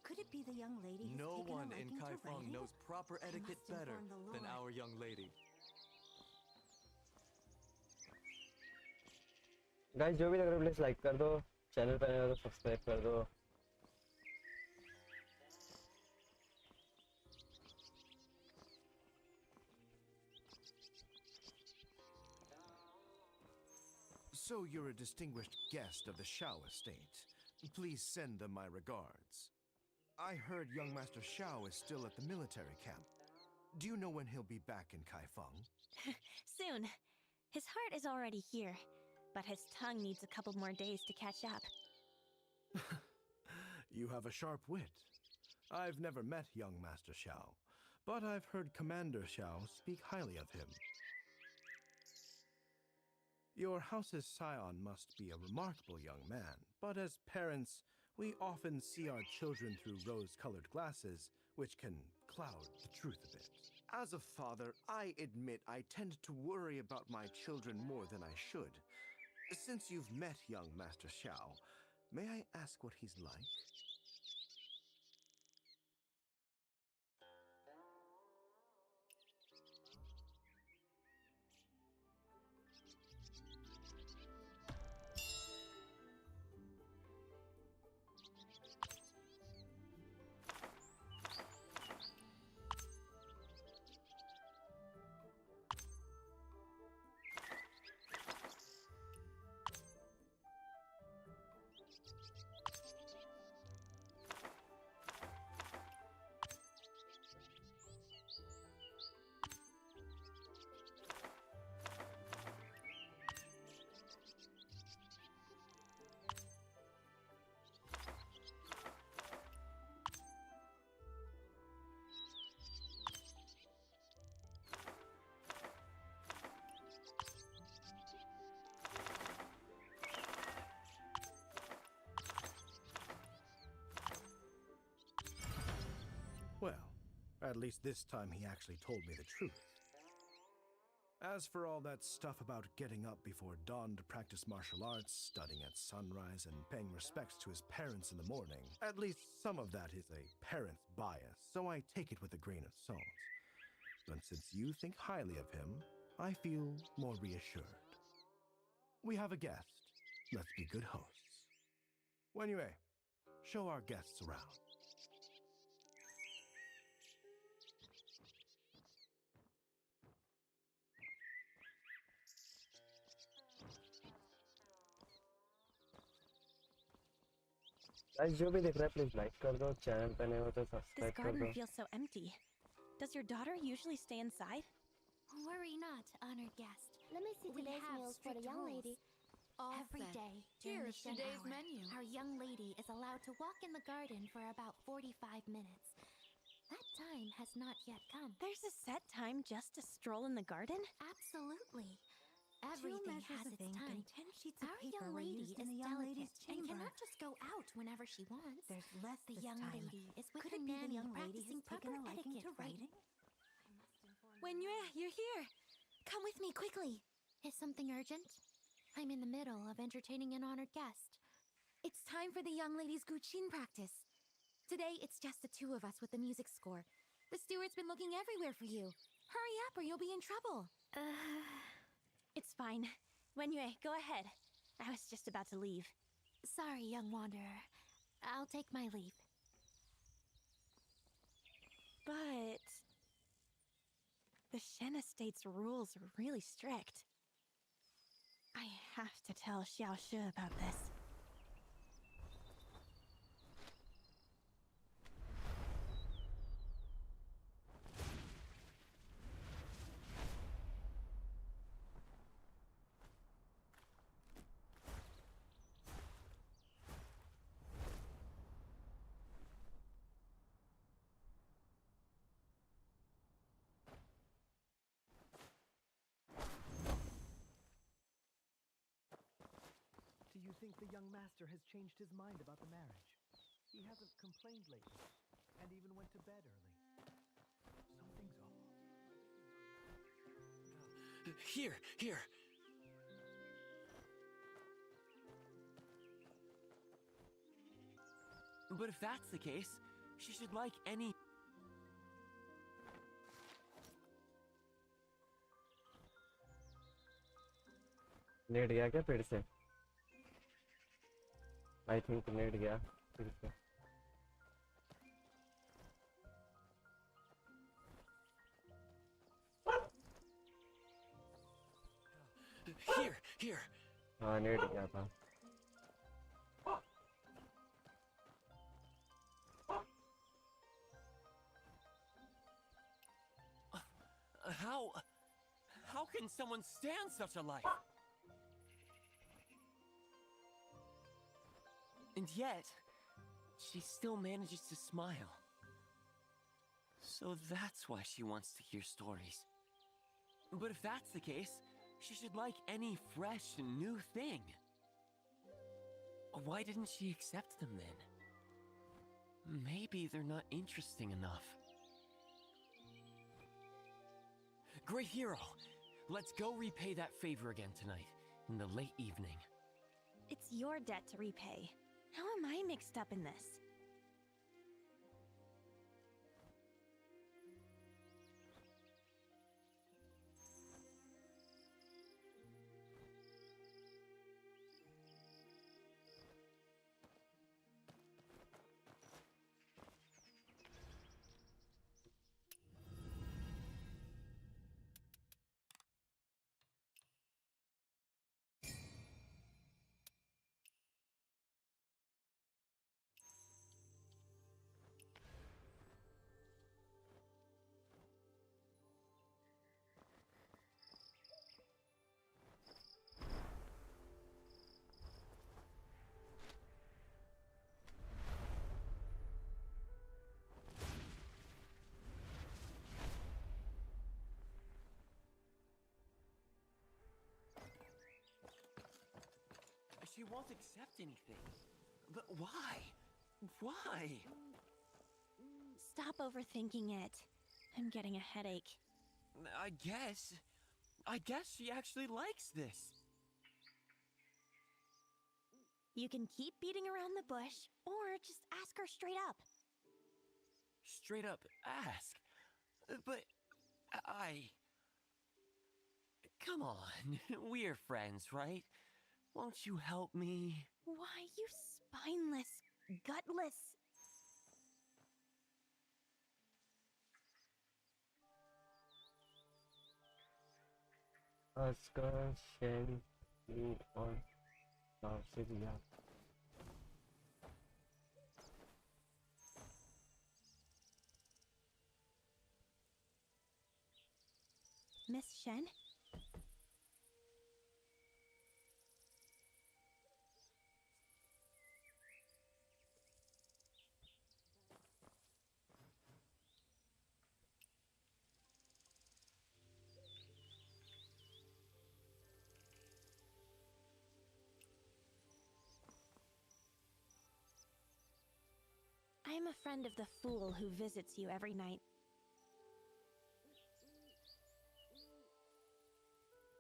Could it be the young lady who's No taken one a in liking to Kaifeng writing? knows proper I etiquette must better inform the than Lord. our young lady. Guys जो भी लग रहा है please like कर दो, channel पे नए हो तो सब्सक्राइब कर दो. So you're a distinguished guest of the Xiao estate. Please send them my regards. I heard young Master Xiao is still at the military camp. Do you know when he'll be back in Kaifeng? Soon. His heart is already here, but his tongue needs a couple more days to catch up. You have a sharp wit. I've never met young Master Xiao, but I've heard Commander Xiao speak highly of him. Your house's scion must be a remarkable young man, but as parents, we often see our children through rose-colored glasses, which can cloud the truth a bit. As a father, I admit I tend to worry about my children more than I should. Since you've met young Master Xiao, may I ask what he's like? Well, at least this time he actually told me the truth. As for all that stuff about getting up before dawn to practice martial arts, studying at sunrise, and paying respects to his parents in the morning, at least some of that is a parent's bias, so I take it with a grain of salt. But since you think highly of him, I feel more reassured. We have a guest. Let's be good hosts. Wenjue, show our guests around. Guys जो भी देख रहा है please like कर दो, channel पे नए हो तो This सब्सक्राइब कर garden दो. feels so empty. Does your daughter usually stay inside? Worry not, honored guest. Let me see We today's have meals for the strict young rules. lady. Every set. day during the Here's Shen today's hour, menu. our young lady is allowed to walk in the garden for about 45 minutes. That time has not yet come. There's a set time just to stroll in the garden? Absolutely. 2 Everything measures has of its ink time. and 10 sheets of Our paper young were lady used in is the young delicate lady's and chamber. cannot just go out whenever she wants. There's less The this young time. lady is with Could her it be the nanny young lady practicing who's taken proper a liking etiquette to right. writing? Wenjue, you're here. Come with me quickly. Is something urgent? I'm in the middle of entertaining an honored guest. It's time for the young lady's Guqin practice. Today, it's just the two of us with the music score. The steward's been looking everywhere for you. Hurry up or you'll be in trouble. It's fine. Wenjue, go ahead. I was just about to leave. Sorry, young wanderer. I'll take my leave. But the Shen Estate's rules are really strict. I have to tell Xiao Shi about this. think the young master has changed his mind about the marriage? He hasn't complained lately, and even went to bed early. Something's off. Here, here. But if that's the case, she should like any... net गया क्या पेड़ से? I think net गया फिर से. Here, here. हाँ net गया था. How can someone stand such a life? And yet, she still manages to smile. So that's why she wants to hear stories. But if that's the case, she should like any fresh and new thing. Why didn't she accept them then? Maybe they're not interesting enough. Great hero! Let's go repay that favor again tonight, in the late evening. It's your debt to repay. How am I mixed up in this? She won't accept anything. But why? Why? Stop overthinking it. I'm getting a headache. I guess she actually likes this. You can keep beating around the bush, or just ask her straight up. Straight up ask. But come on, we're friends, right? Won't you help me? Why, you spineless, gutless... Oscar Shen on Syria. Miss Shen? I'm a friend of the fool who visits you every night.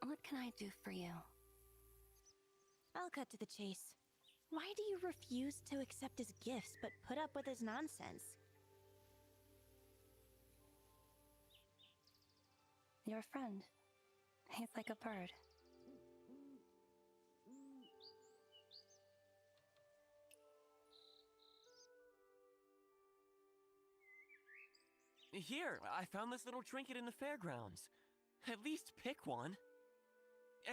What can I do for you? I'll cut to the chase. Why do you refuse to accept his gifts but put up with his nonsense? Your friend. He's like a bird. Here, I found this little trinket in the fairgrounds. At least pick one.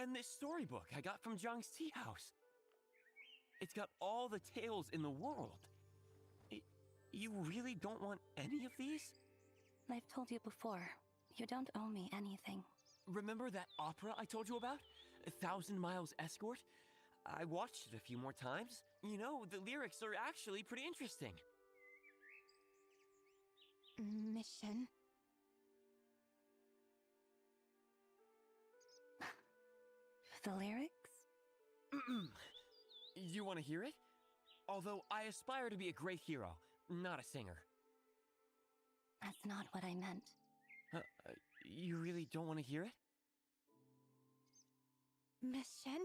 And this storybook I got from Zhang's tea house. It's got all the tales in the world. You really don't want any of these? I've told you before, you don't owe me anything. Remember that opera I told you about? 1,000 Miles Escort? I watched it a few more times. You know, the lyrics are actually pretty interesting. Mission. The lyrics? You want to hear it? Although I aspire to be a great hero, not a singer. That's not what I meant. You really don't want to hear it? Miss Shen?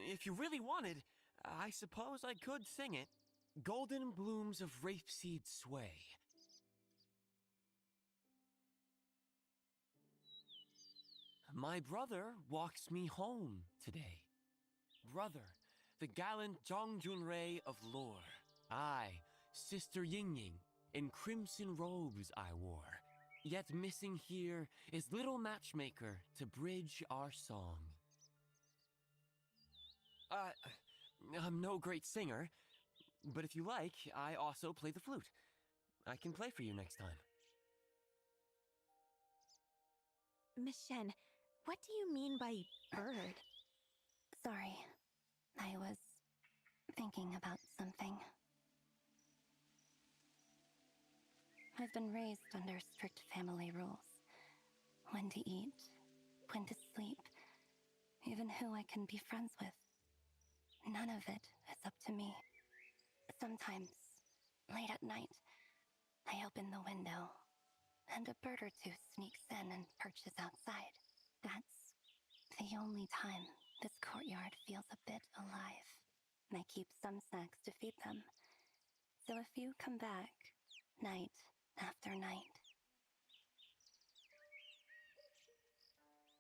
If you really wanted, I suppose I could sing it. Golden blooms of rapeseed sway. My brother walks me home today. Brother, the gallant Zhang Junrei of lore. I, Sister Yingying, in crimson robes I wore. Yet missing here is little matchmaker to bridge our song. I'm no great singer, but if you like, I also play the flute. I can play for you next time. Miss Shen, what do you mean by bird? Sorry. I was thinking about something. I've been raised under strict family rules. When to eat, when to sleep, even who I can be friends with. None of it is up to me. Sometimes, late at night, I open the window, and a bird or two sneaks in and perches outside. That's the only time this courtyard feels a bit alive. And I keep some snacks to feed them. So if you come back, night after night,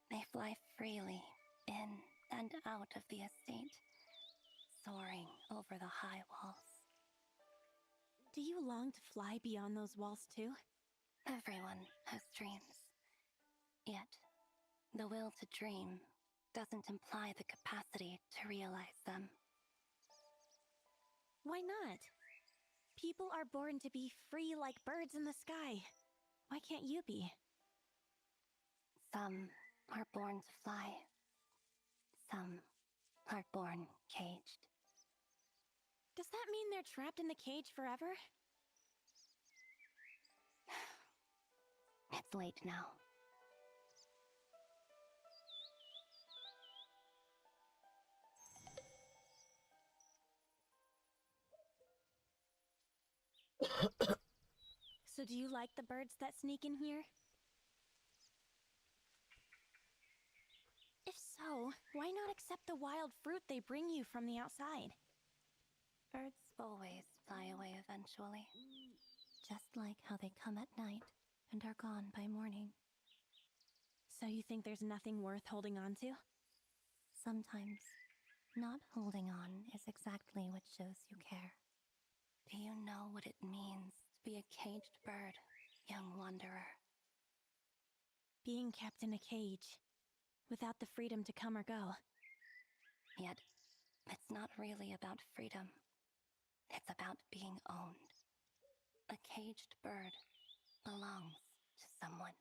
they fly freely in and out of the estate, soaring over the high walls. Do you long to fly beyond those walls too? Everyone has dreams. Yet, the will to dream doesn't imply the capacity to realize them. Why not? People are born to be free like birds in the sky. Why can't you be? Some are born to fly. Some are born caged. Does that mean they're trapped in the cage forever? It's late now. So do you like the birds that sneak in here? If so, why not accept the wild fruit they bring you from the outside? Birds always fly away eventually. Just like how they come at night and are gone by morning. So you think there's nothing worth holding on to? Sometimes, not holding on is exactly what shows you care. Do you know what it means to be a caged bird, young wanderer? Being kept in a cage, without the freedom to come or go. Yet, it's not really about freedom. It's about being owned. A caged bird belongs to someone.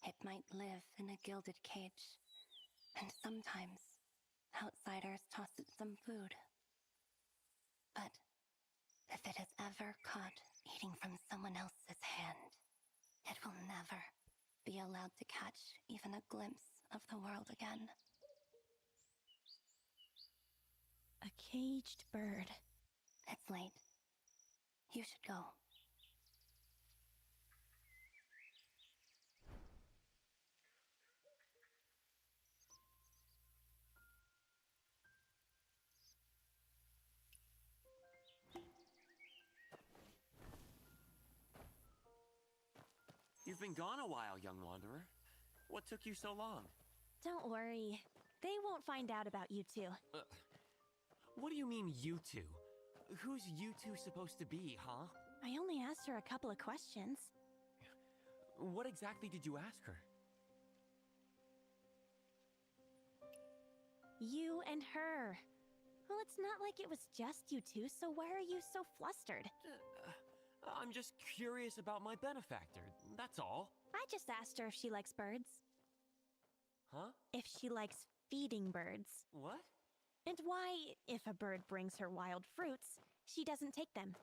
It might live in a gilded cage, and sometimes outsiders toss it some food. But if it is ever caught eating from someone else's hand, it will never be allowed to catch even a glimpse of the world again. A caged bird. It's late. You should go. You've been gone a while, young wanderer. What took you so long? Don't worry. They won't find out about you two. What do you mean, you two? Who's you two supposed to be, huh? I only asked her a couple of questions. What exactly did you ask her? You and her. Well, it's not like it was just you two, so why are you so flustered? I'm just curious about my benefactor, that's all. I just asked her if she likes birds. Huh? If she likes feeding birds. What? And why, if a bird brings her wild fruits, she doesn't take them.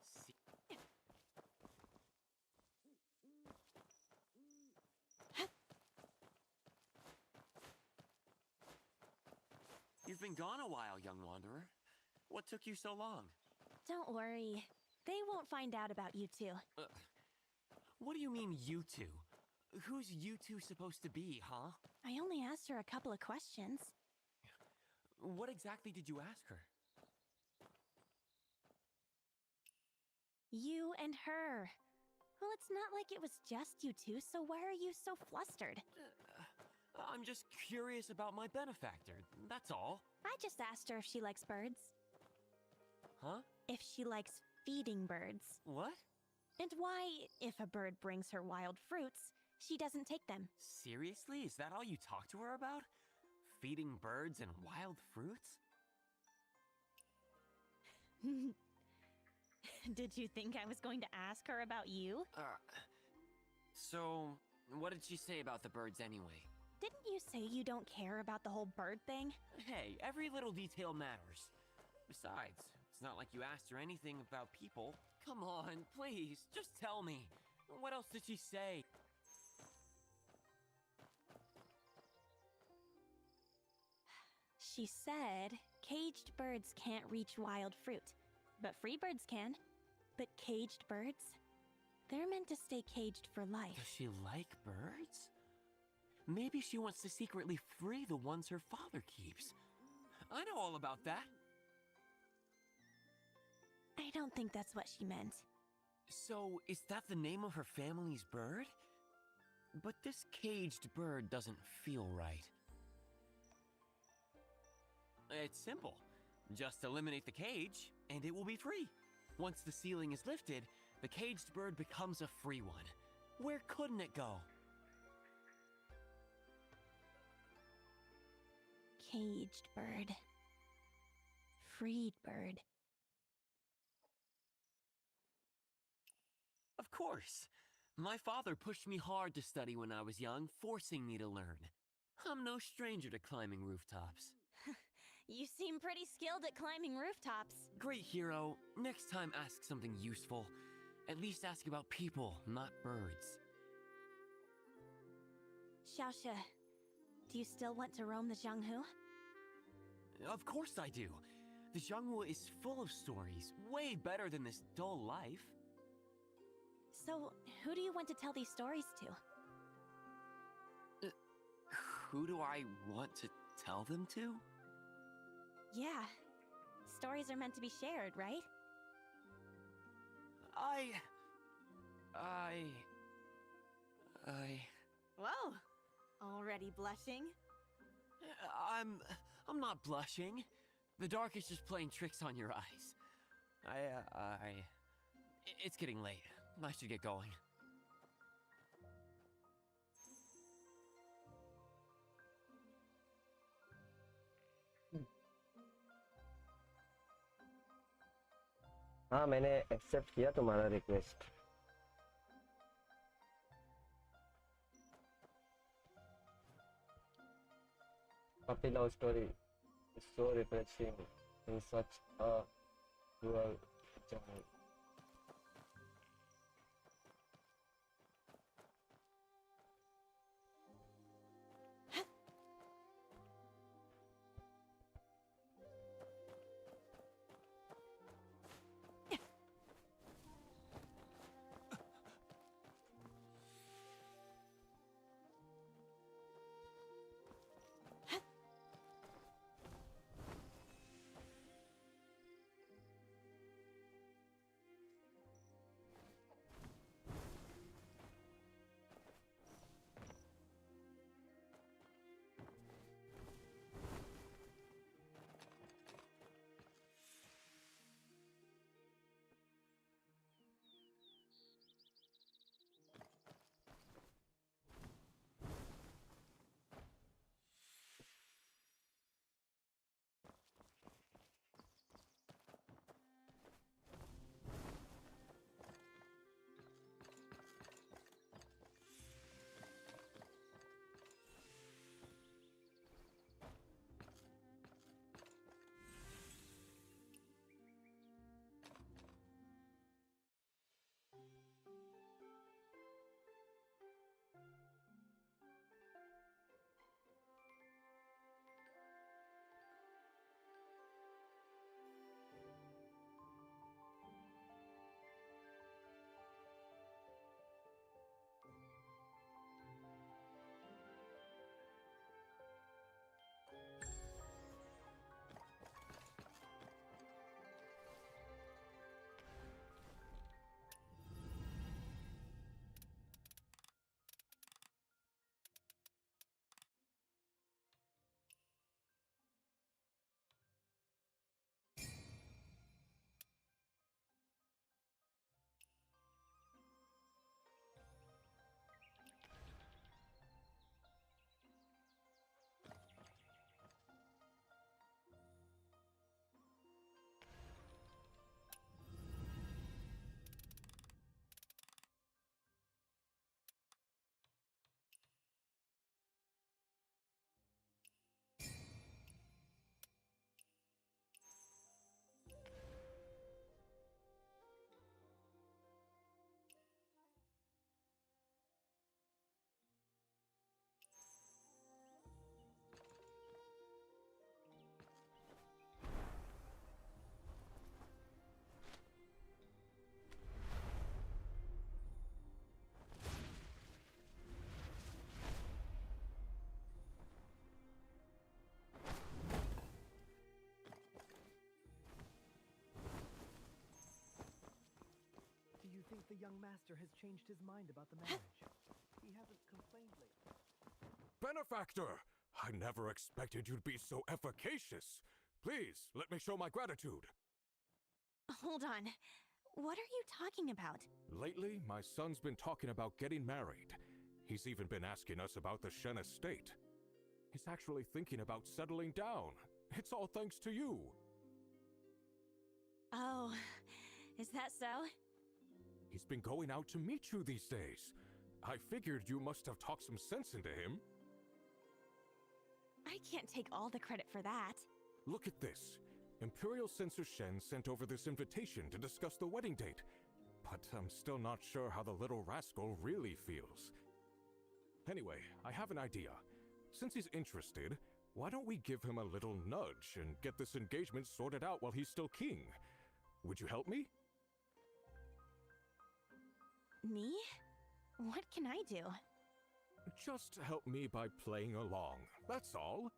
You've been gone a while, young wanderer. What took you so long? Don't worry. They won't find out about you two. What do you mean, you two? Who's you two supposed to be, huh? I only asked her a couple of questions. What exactly did you ask her? You and her. Well, it's not like it was just you two, so why are you so flustered? I'm just curious about my benefactor, that's all. I just asked her if she likes birds. Huh? If she likes feeding birds. What? And why, if a bird brings her wild fruits, she doesn't take them. Seriously? Is that all you talk to her about? Feeding birds and wild fruits? Did you think I was going to ask her about you? So, what did she say about the birds anyway? Didn't you say you don't care about the whole bird thing? Hey, every little detail matters. Besides, it's not like you asked her anything about people. Come on, please, just tell me. What else did she say? She said caged birds can't reach wild fruit, but free birds can. But caged birds? They're meant to stay caged for life. Does she like birds? Maybe she wants to secretly free the ones her father keeps. I know all about that. I don't think that's what she meant. So, is that the name of her family's bird? But this caged bird doesn't feel right. It's simple. Just eliminate the cage, and it will be free. Once the ceiling is lifted, the caged bird becomes a free one. Where couldn't it go? Caged bird. Freed bird. Of course. My father pushed me hard to study when I was young, forcing me to learn. I'm no stranger to climbing rooftops. You seem pretty skilled at climbing rooftops. Great hero. Next time ask something useful. At least ask about people, not birds. Xiaoxia, do you still want to roam the Zhanghu? Of course I do. The Zhanghu is full of stories, way better than this dull life. So, who do you want to tell these stories to? Who do I want to tell them to? Yeah. Stories are meant to be shared, right? Whoa! Already blushing? I'm not blushing. The dark is just playing tricks on your eyes. It's getting late. I should get going. हाँ, मैंने accept किया तुम्हारा request. Puppy love story is so refreshing in such a cruel jungle. the young master has changed his mind about the marriage. He hasn't complained lately. Benefactor! I never expected you'd be so efficacious. Please, let me show my gratitude. Hold on. What are you talking about? Lately, my son's been talking about getting married. He's even been asking us about the Shen estate. He's actually thinking about settling down. It's all thanks to you. Oh, is that so? He's been going out to meet you these days. I figured you must have talked some sense into him. I can't take all the credit for that. Look at this. Imperial Censor Shen sent over this invitation to discuss the wedding date, but I'm still not sure how the little rascal really feels. Anyway, I have an idea. Since he's interested, why don't we give him a little nudge and get this engagement sorted out while he's still king? Would you help me? Me? What can I do? Just help me by playing along, that's all.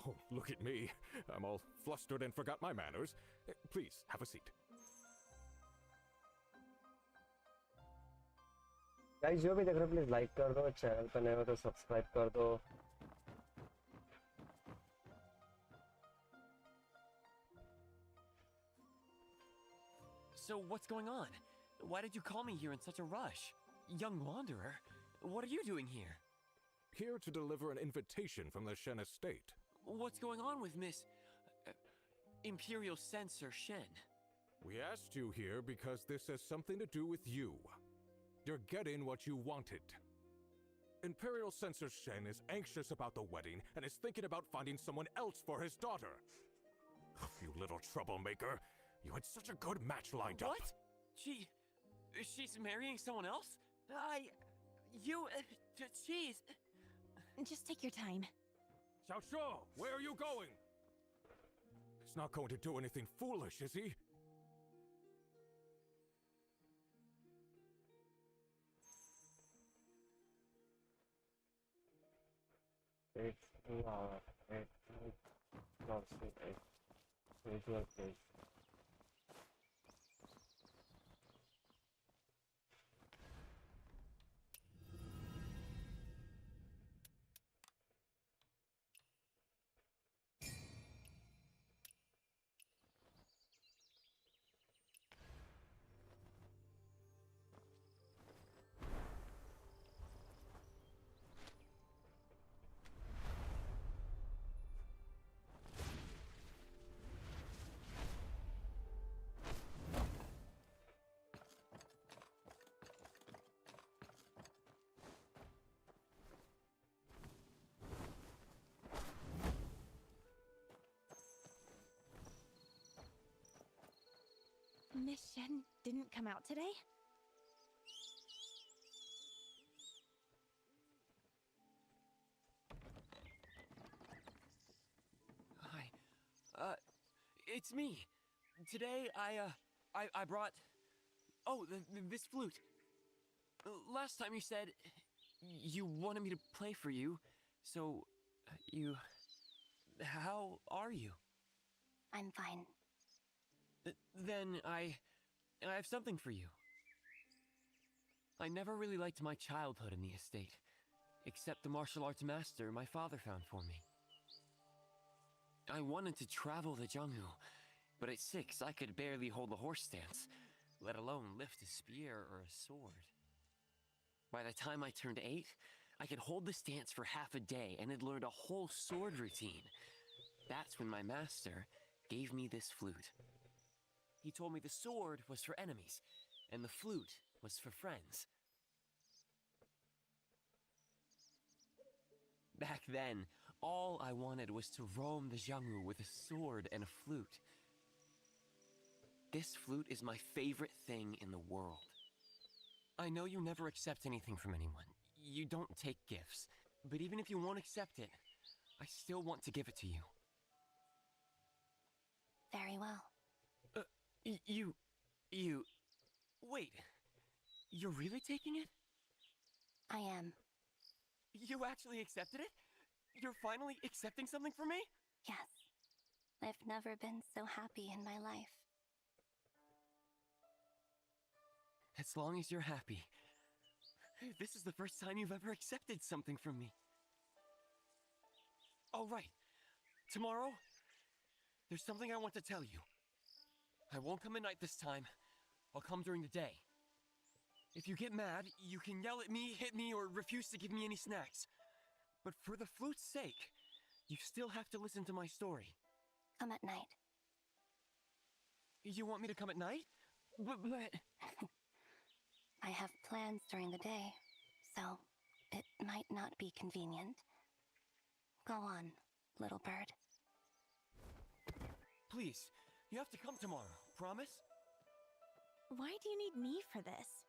Oh, look at me. I'm all flustered and forgot my manners. Please, have a seat. Guys जो भी देख रहे हो please like कर दो, channel पर नए हो तो सब्सक्राइब कर दो. So what's going on? Why did you call me here in such a rush? Young wanderer, what are you doing here? Here to deliver an invitation from the Shen estate. What's going on with Miss... Imperial Censor Shen? We asked you here because this has something to do with you. You're getting what you wanted. Imperial Censor Shen is anxious about the wedding and is thinking about finding someone else for his daughter. You little troublemaker. You had such a good match lined up. What? She's marrying someone else? She's... Just take your time. Xiaoshuo, where are you going? He's not going to do anything foolish, is he? Visual page. Miss Shen didn't come out today? Hi. It's me. Today, I brought... Oh, this flute. Last time you said you wanted me to play for you, so you... How are you? I'm fine. Then I have something for you. I never really liked my childhood in the estate, except the martial arts master my father found for me. I wanted to travel the Jianghu, but at 6 I could barely hold a horse stance, let alone lift a spear or a sword. By the time I turned 8, I could hold the stance for half a day and had learned a whole sword routine. That's when my master gave me this flute. He told me the sword was for enemies, and the flute was for friends. Back then, all I wanted was to roam the Jianghu with a sword and a flute. This flute is my favorite thing in the world. I know you never accept anything from anyone. You don't take gifts. But even if you won't accept it, I still want to give it to you. Very well. Wait. You're really taking it? I am. You actually accepted it? You're finally accepting something from me? Yes. I've never been so happy in my life. As long as you're happy. This is the first time you've ever accepted something from me. Oh, right. Tomorrow, there's something I want to tell you. I won't come at night this time. I'll come during the day. If you get mad, you can yell at me, hit me, or refuse to give me any snacks. But for the flute's sake, you still have to listen to my story. Come at night. You want me to come at night? But... I have plans during the day, so it might not be convenient. Go on, little bird. Please, you have to come tomorrow, promise? Why do you need me for this?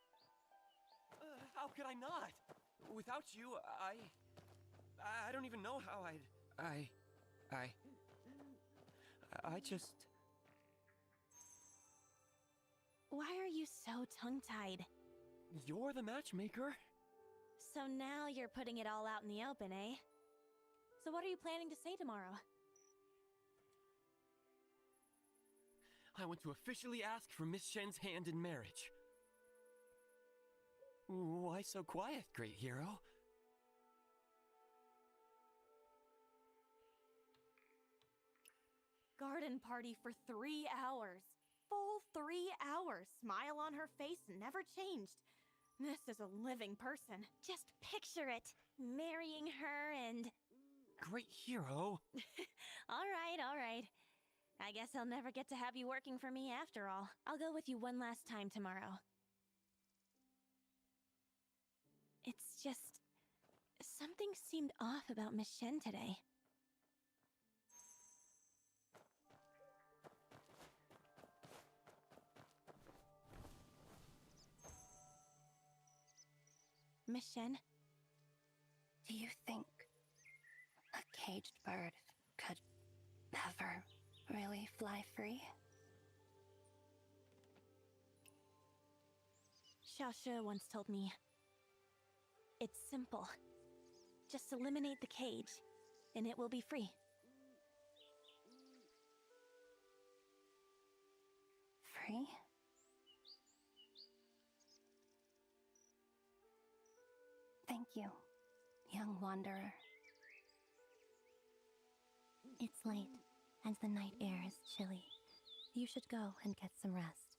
How could I not? Without you, I don't even know how I just... Why are you so tongue-tied? You're the matchmaker. So now you're putting it all out in the open, eh? So what are you planning to say tomorrow? I want to officially ask for Miss Shen's hand in marriage. Why so quiet, great hero? Garden party for 3 hours. Full 3 hours. Smile on her face, never changed. This is a living person. Just picture it. Marrying her and... Great hero. All right. I guess I'll never get to have you working for me after all. I'll go with you one last time tomorrow. It's just... something seemed off about Miss Shen today. Miss Shen? Do you think a caged bird could ever really fly free? Xiaoshe once told me, it's simple. Just eliminate the cage, and it will be free. Free? Thank you, young wanderer. It's late, and the night air is chilly. You should go and get some rest.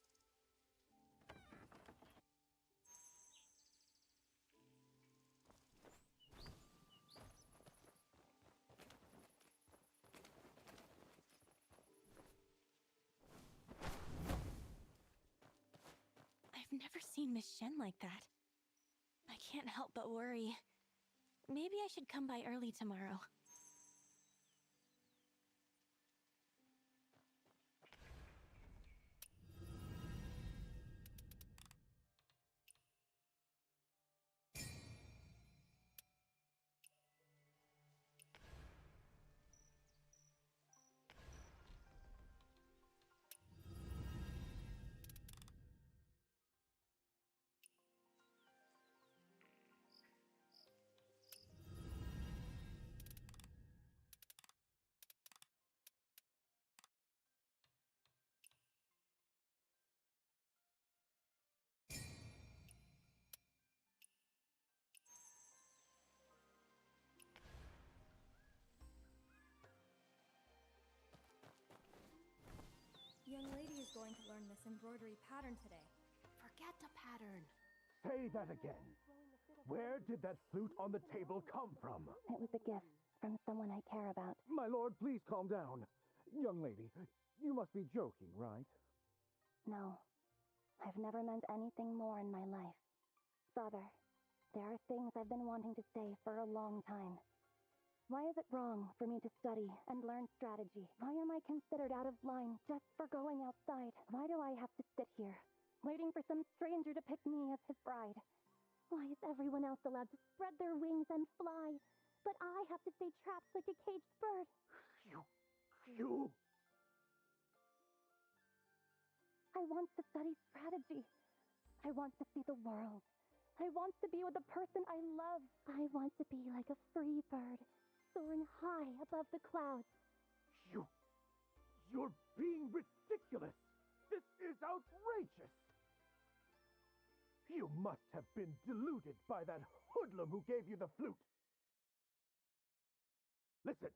I've never seen Miss Shen like that. I can't help but worry. Maybe I should come by early tomorrow. Young lady is going to learn this embroidery pattern today. Forget the pattern. Say that again. Where did that flute on the table come from? It was a gift from someone I care about. My lord, please calm down. Young lady, you must be joking, right? No, I've never meant anything more in my life. Father, there are things I've been wanting to say for a long time. Why is it wrong for me to study and learn strategy? Why am I considered out of line just for going outside? Why do I have to sit here, waiting for some stranger to pick me as his bride? Why is everyone else allowed to spread their wings and fly, but I have to stay trapped like a caged bird? You... I want to study strategy. I want to see the world. I want to be with the person I love. I want to be like a free bird, soaring high above the clouds. You're being ridiculous! This is outrageous! must have been deluded by that hoodlum who gave you the flute. Listen,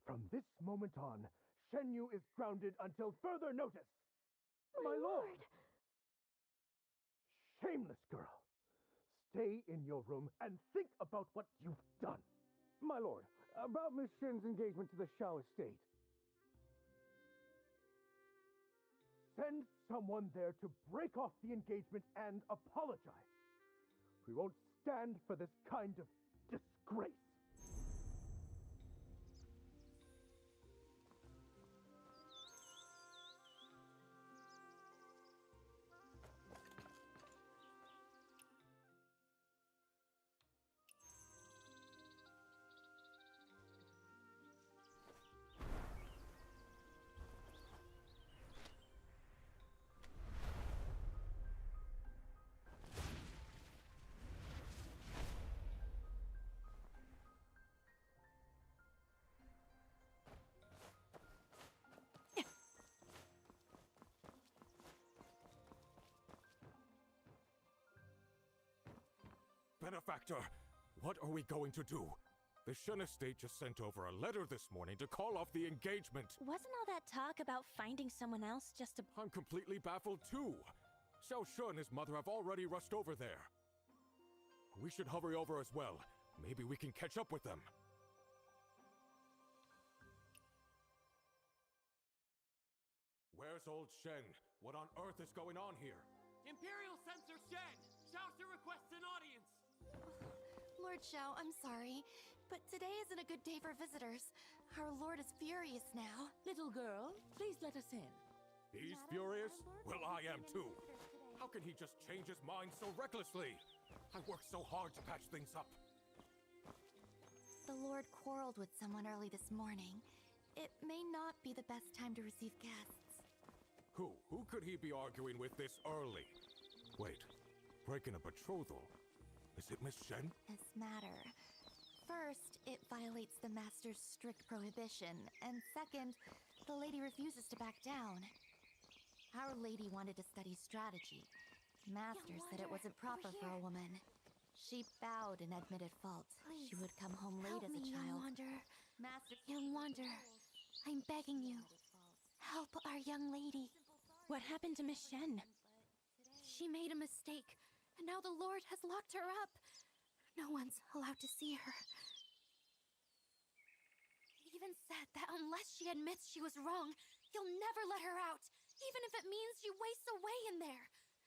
from this moment on, Shenyu is grounded until further notice. My lord! Shameless girl. Stay in your room and think about what you've done. My lord, about Miss Shen's engagement to the Shao estate. Send someone there to break off the engagement and apologize. We won't stand for this kind of disgrace. Benefactor, what are we going to do? The Shen estate just sent over a letter this morning to call off the engagement. Wasn't all that talk about finding someone else just a... I'm completely baffled too. Xiao Shun and his mother have already rushed over there. We should hurry over as well. Maybe we can catch up with them. Where's old Shen? What on earth is going on here? Imperial Censor Shen! Xiaoxia requests an audience! Lord Xiao, I'm sorry, but today isn't a good day for visitors. Our lord is furious now. Little girl, please let us in. He's furious? Well, I am too. How can he just change his mind so recklessly? I worked so hard to patch things up. The lord quarreled with someone early this morning. It may not be the best time to receive guests. Who? Who could he be arguing with this early? Wait, breaking a betrothal? Is it Miss Shen? This matter. First, it violates the Master's strict prohibition, and second, the lady refuses to back down. Our lady wanted to study strategy. Master said it wasn't proper for a woman. She bowed and admitted fault. She would come home late as a child. Young Wanderer, I'm begging you. Help our young lady. What happened to Miss Shen? She made a mistake, and now the Lord has locked her up. No one's allowed to see her. He even said that unless she admits she was wrong, he'll never let her out, even if it means she wastes away in there.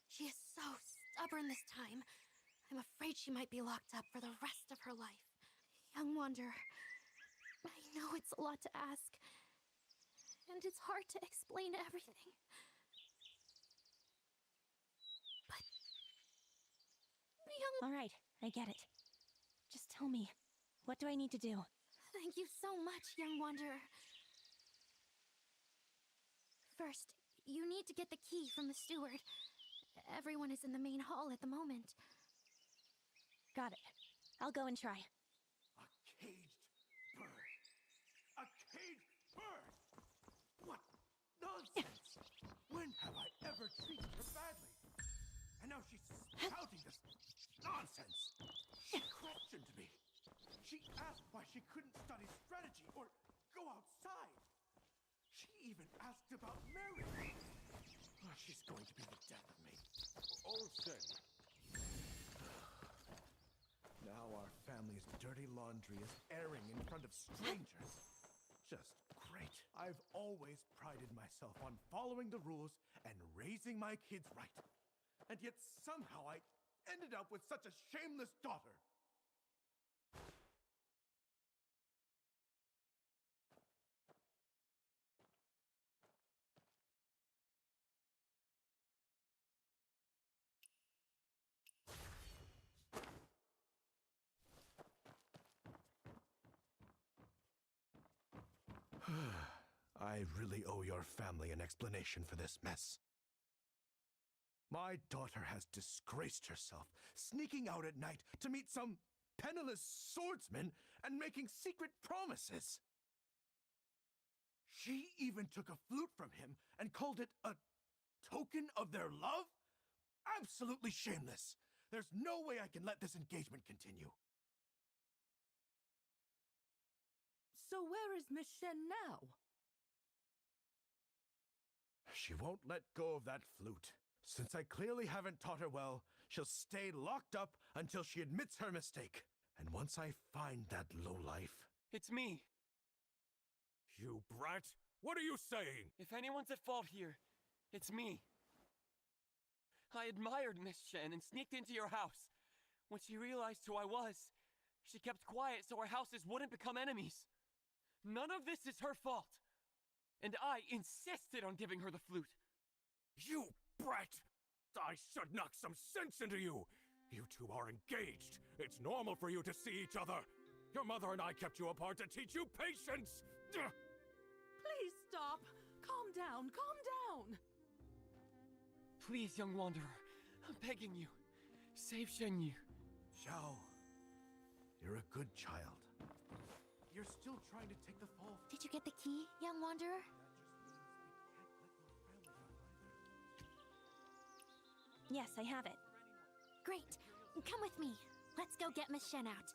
She is so stubborn this time. I'm afraid she might be locked up for the rest of her life. Young Wanderer, I know it's a lot to ask, and it's hard to explain everything. All right, I get it. Just tell me, what do I need to do? Thank you so much, young wanderer. First, you need to get the key from the steward. Everyone is in the main hall at the moment. Got it. I'll go and try. A caged bird! A caged bird! What nonsense! When have I ever treated her badly? And now she's spouting this nonsense! She questioned me. She asked why she couldn't study strategy or go outside. She even asked about marriage. Oh, she's going to be the death of me. Old Shen. Now our family's dirty laundry is airing in front of strangers. Just great. I've always prided myself on following the rules and raising my kids right. And yet somehow I ended up with such a shameless daughter. I really owe your family an explanation for this mess. My daughter has disgraced herself, sneaking out at night to meet some penniless swordsman and making secret promises. She even took a flute from him and called it a token of their love? Absolutely shameless. There's no way I can let this engagement continue. So where is Miss Shen now? She won't let go of that flute. Since I clearly haven't taught her well, she'll stay locked up until she admits her mistake. And once I find that lowlife... It's me. You brat! What are you saying? If anyone's at fault here, it's me. I admired Miss Shen and sneaked into your house. When she realized who I was, she kept quiet so our houses wouldn't become enemies. None of this is her fault. And I insisted on giving her the flute. You brat! I should knock some sense into you! You two are engaged. It's normal for you to see each other. Your mother and I kept you apart to teach you patience! Please stop! Calm down, calm down! Please, young wanderer, I'm begging you. Save Shenyu. Xiao, you're a good child. You're still trying to take the fall. Did you get the key, young wanderer? Yes, I have it. Great. Come with me. Let's go get Miss Shen out.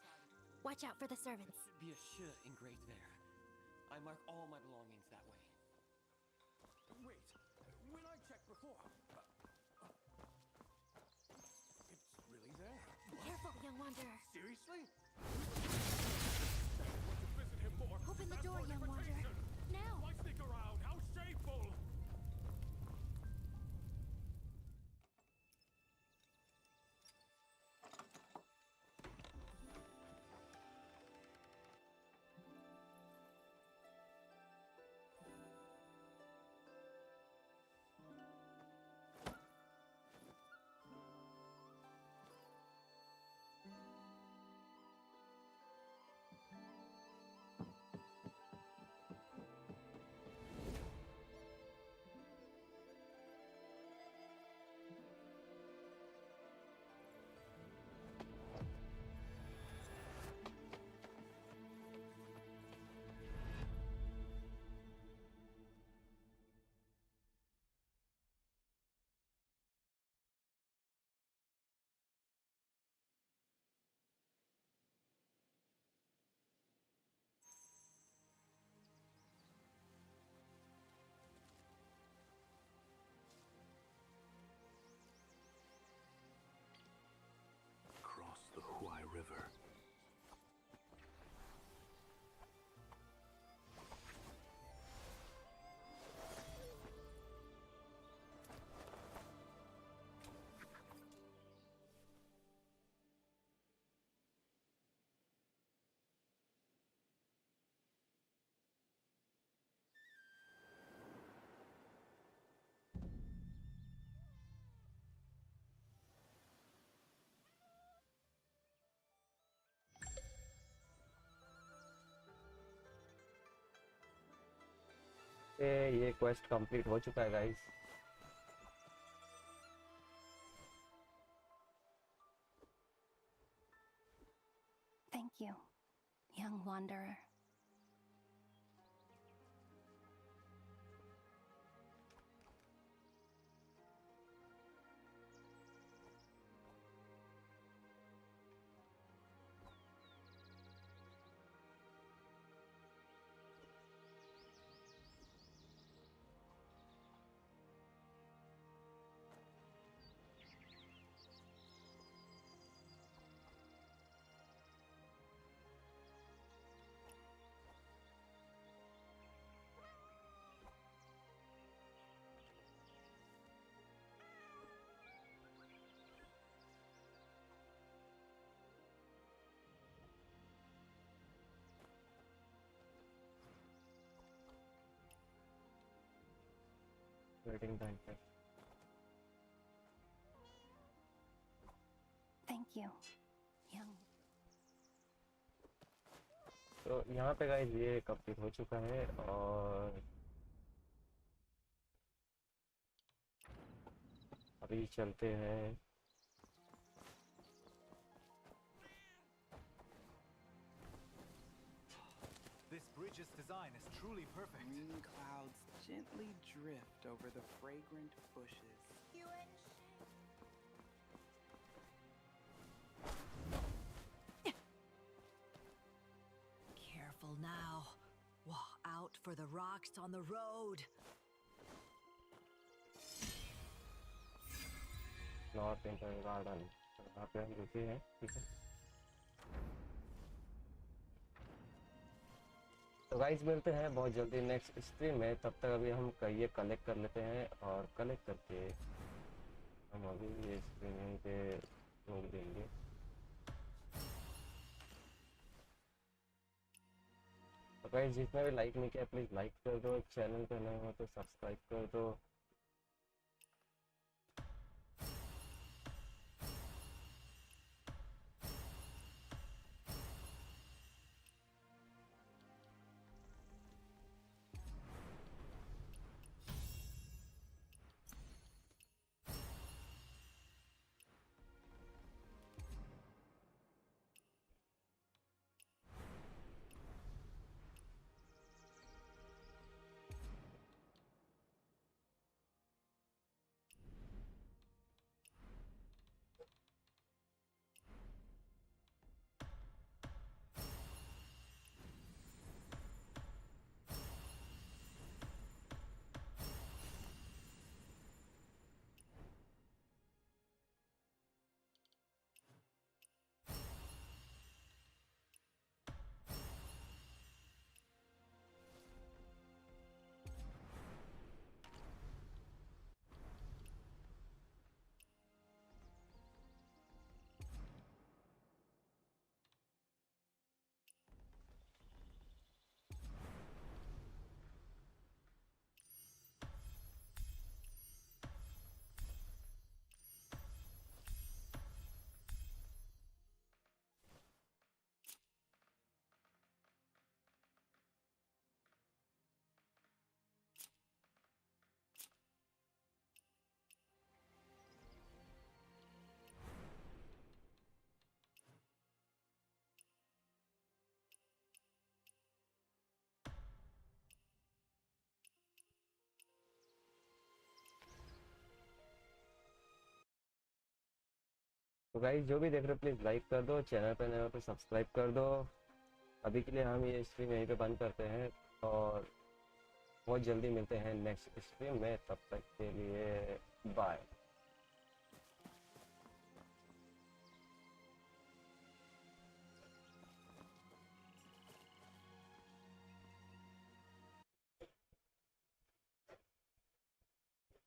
Watch out for the servants. Should be a sh engraved there. I mark all my belongings that way. Wait, when I checked before, it's really there. Be careful, young wanderer. Seriously? Want to visit him more? Open the That's door, our young wanderer. invitation. Now! Why sneak around? How shameful! Across the Huai River. ये quest complete हो चुका है guys. Thank you, young wanderer. Waiting time पे. Thank you, young. तो यहाँ पे guys ये complete हो चुका है और अभी चलते हैं. This bridge's design is truly perfect. Green clouds gently drift over the fragrant bushes. Careful now. Out for the rocks on the road. North inter garden यहाँ पे हम रुके हैं, ठीक है। तो गाइस मिलते हैं बहुत जल्दी नेक्स्ट स्ट्रीम में। तब तक अभी हम ये कलेक्ट कर लेते हैं और कलेक्ट करके हम अभी ये स्ट्रीम यहीं पे रोक देंगे। तो गाइस जिसने भी लाइक नहीं किया प्लीज़ लाइक कर दो, चैनल पे नए हो तो सब्सक्राइब कर दो। तो गाइस जो भी देख रहे हो प्लीज़ लाइक कर दो, चैनल पे नए हो तो सब्सक्राइब कर दो। अभी के लिए हम ये स्ट्रीम यहीं पे बंद करते हैं और बहुत जल्दी मिलते हैं नेक्स्ट स्ट्रीम में। तब तक के लिए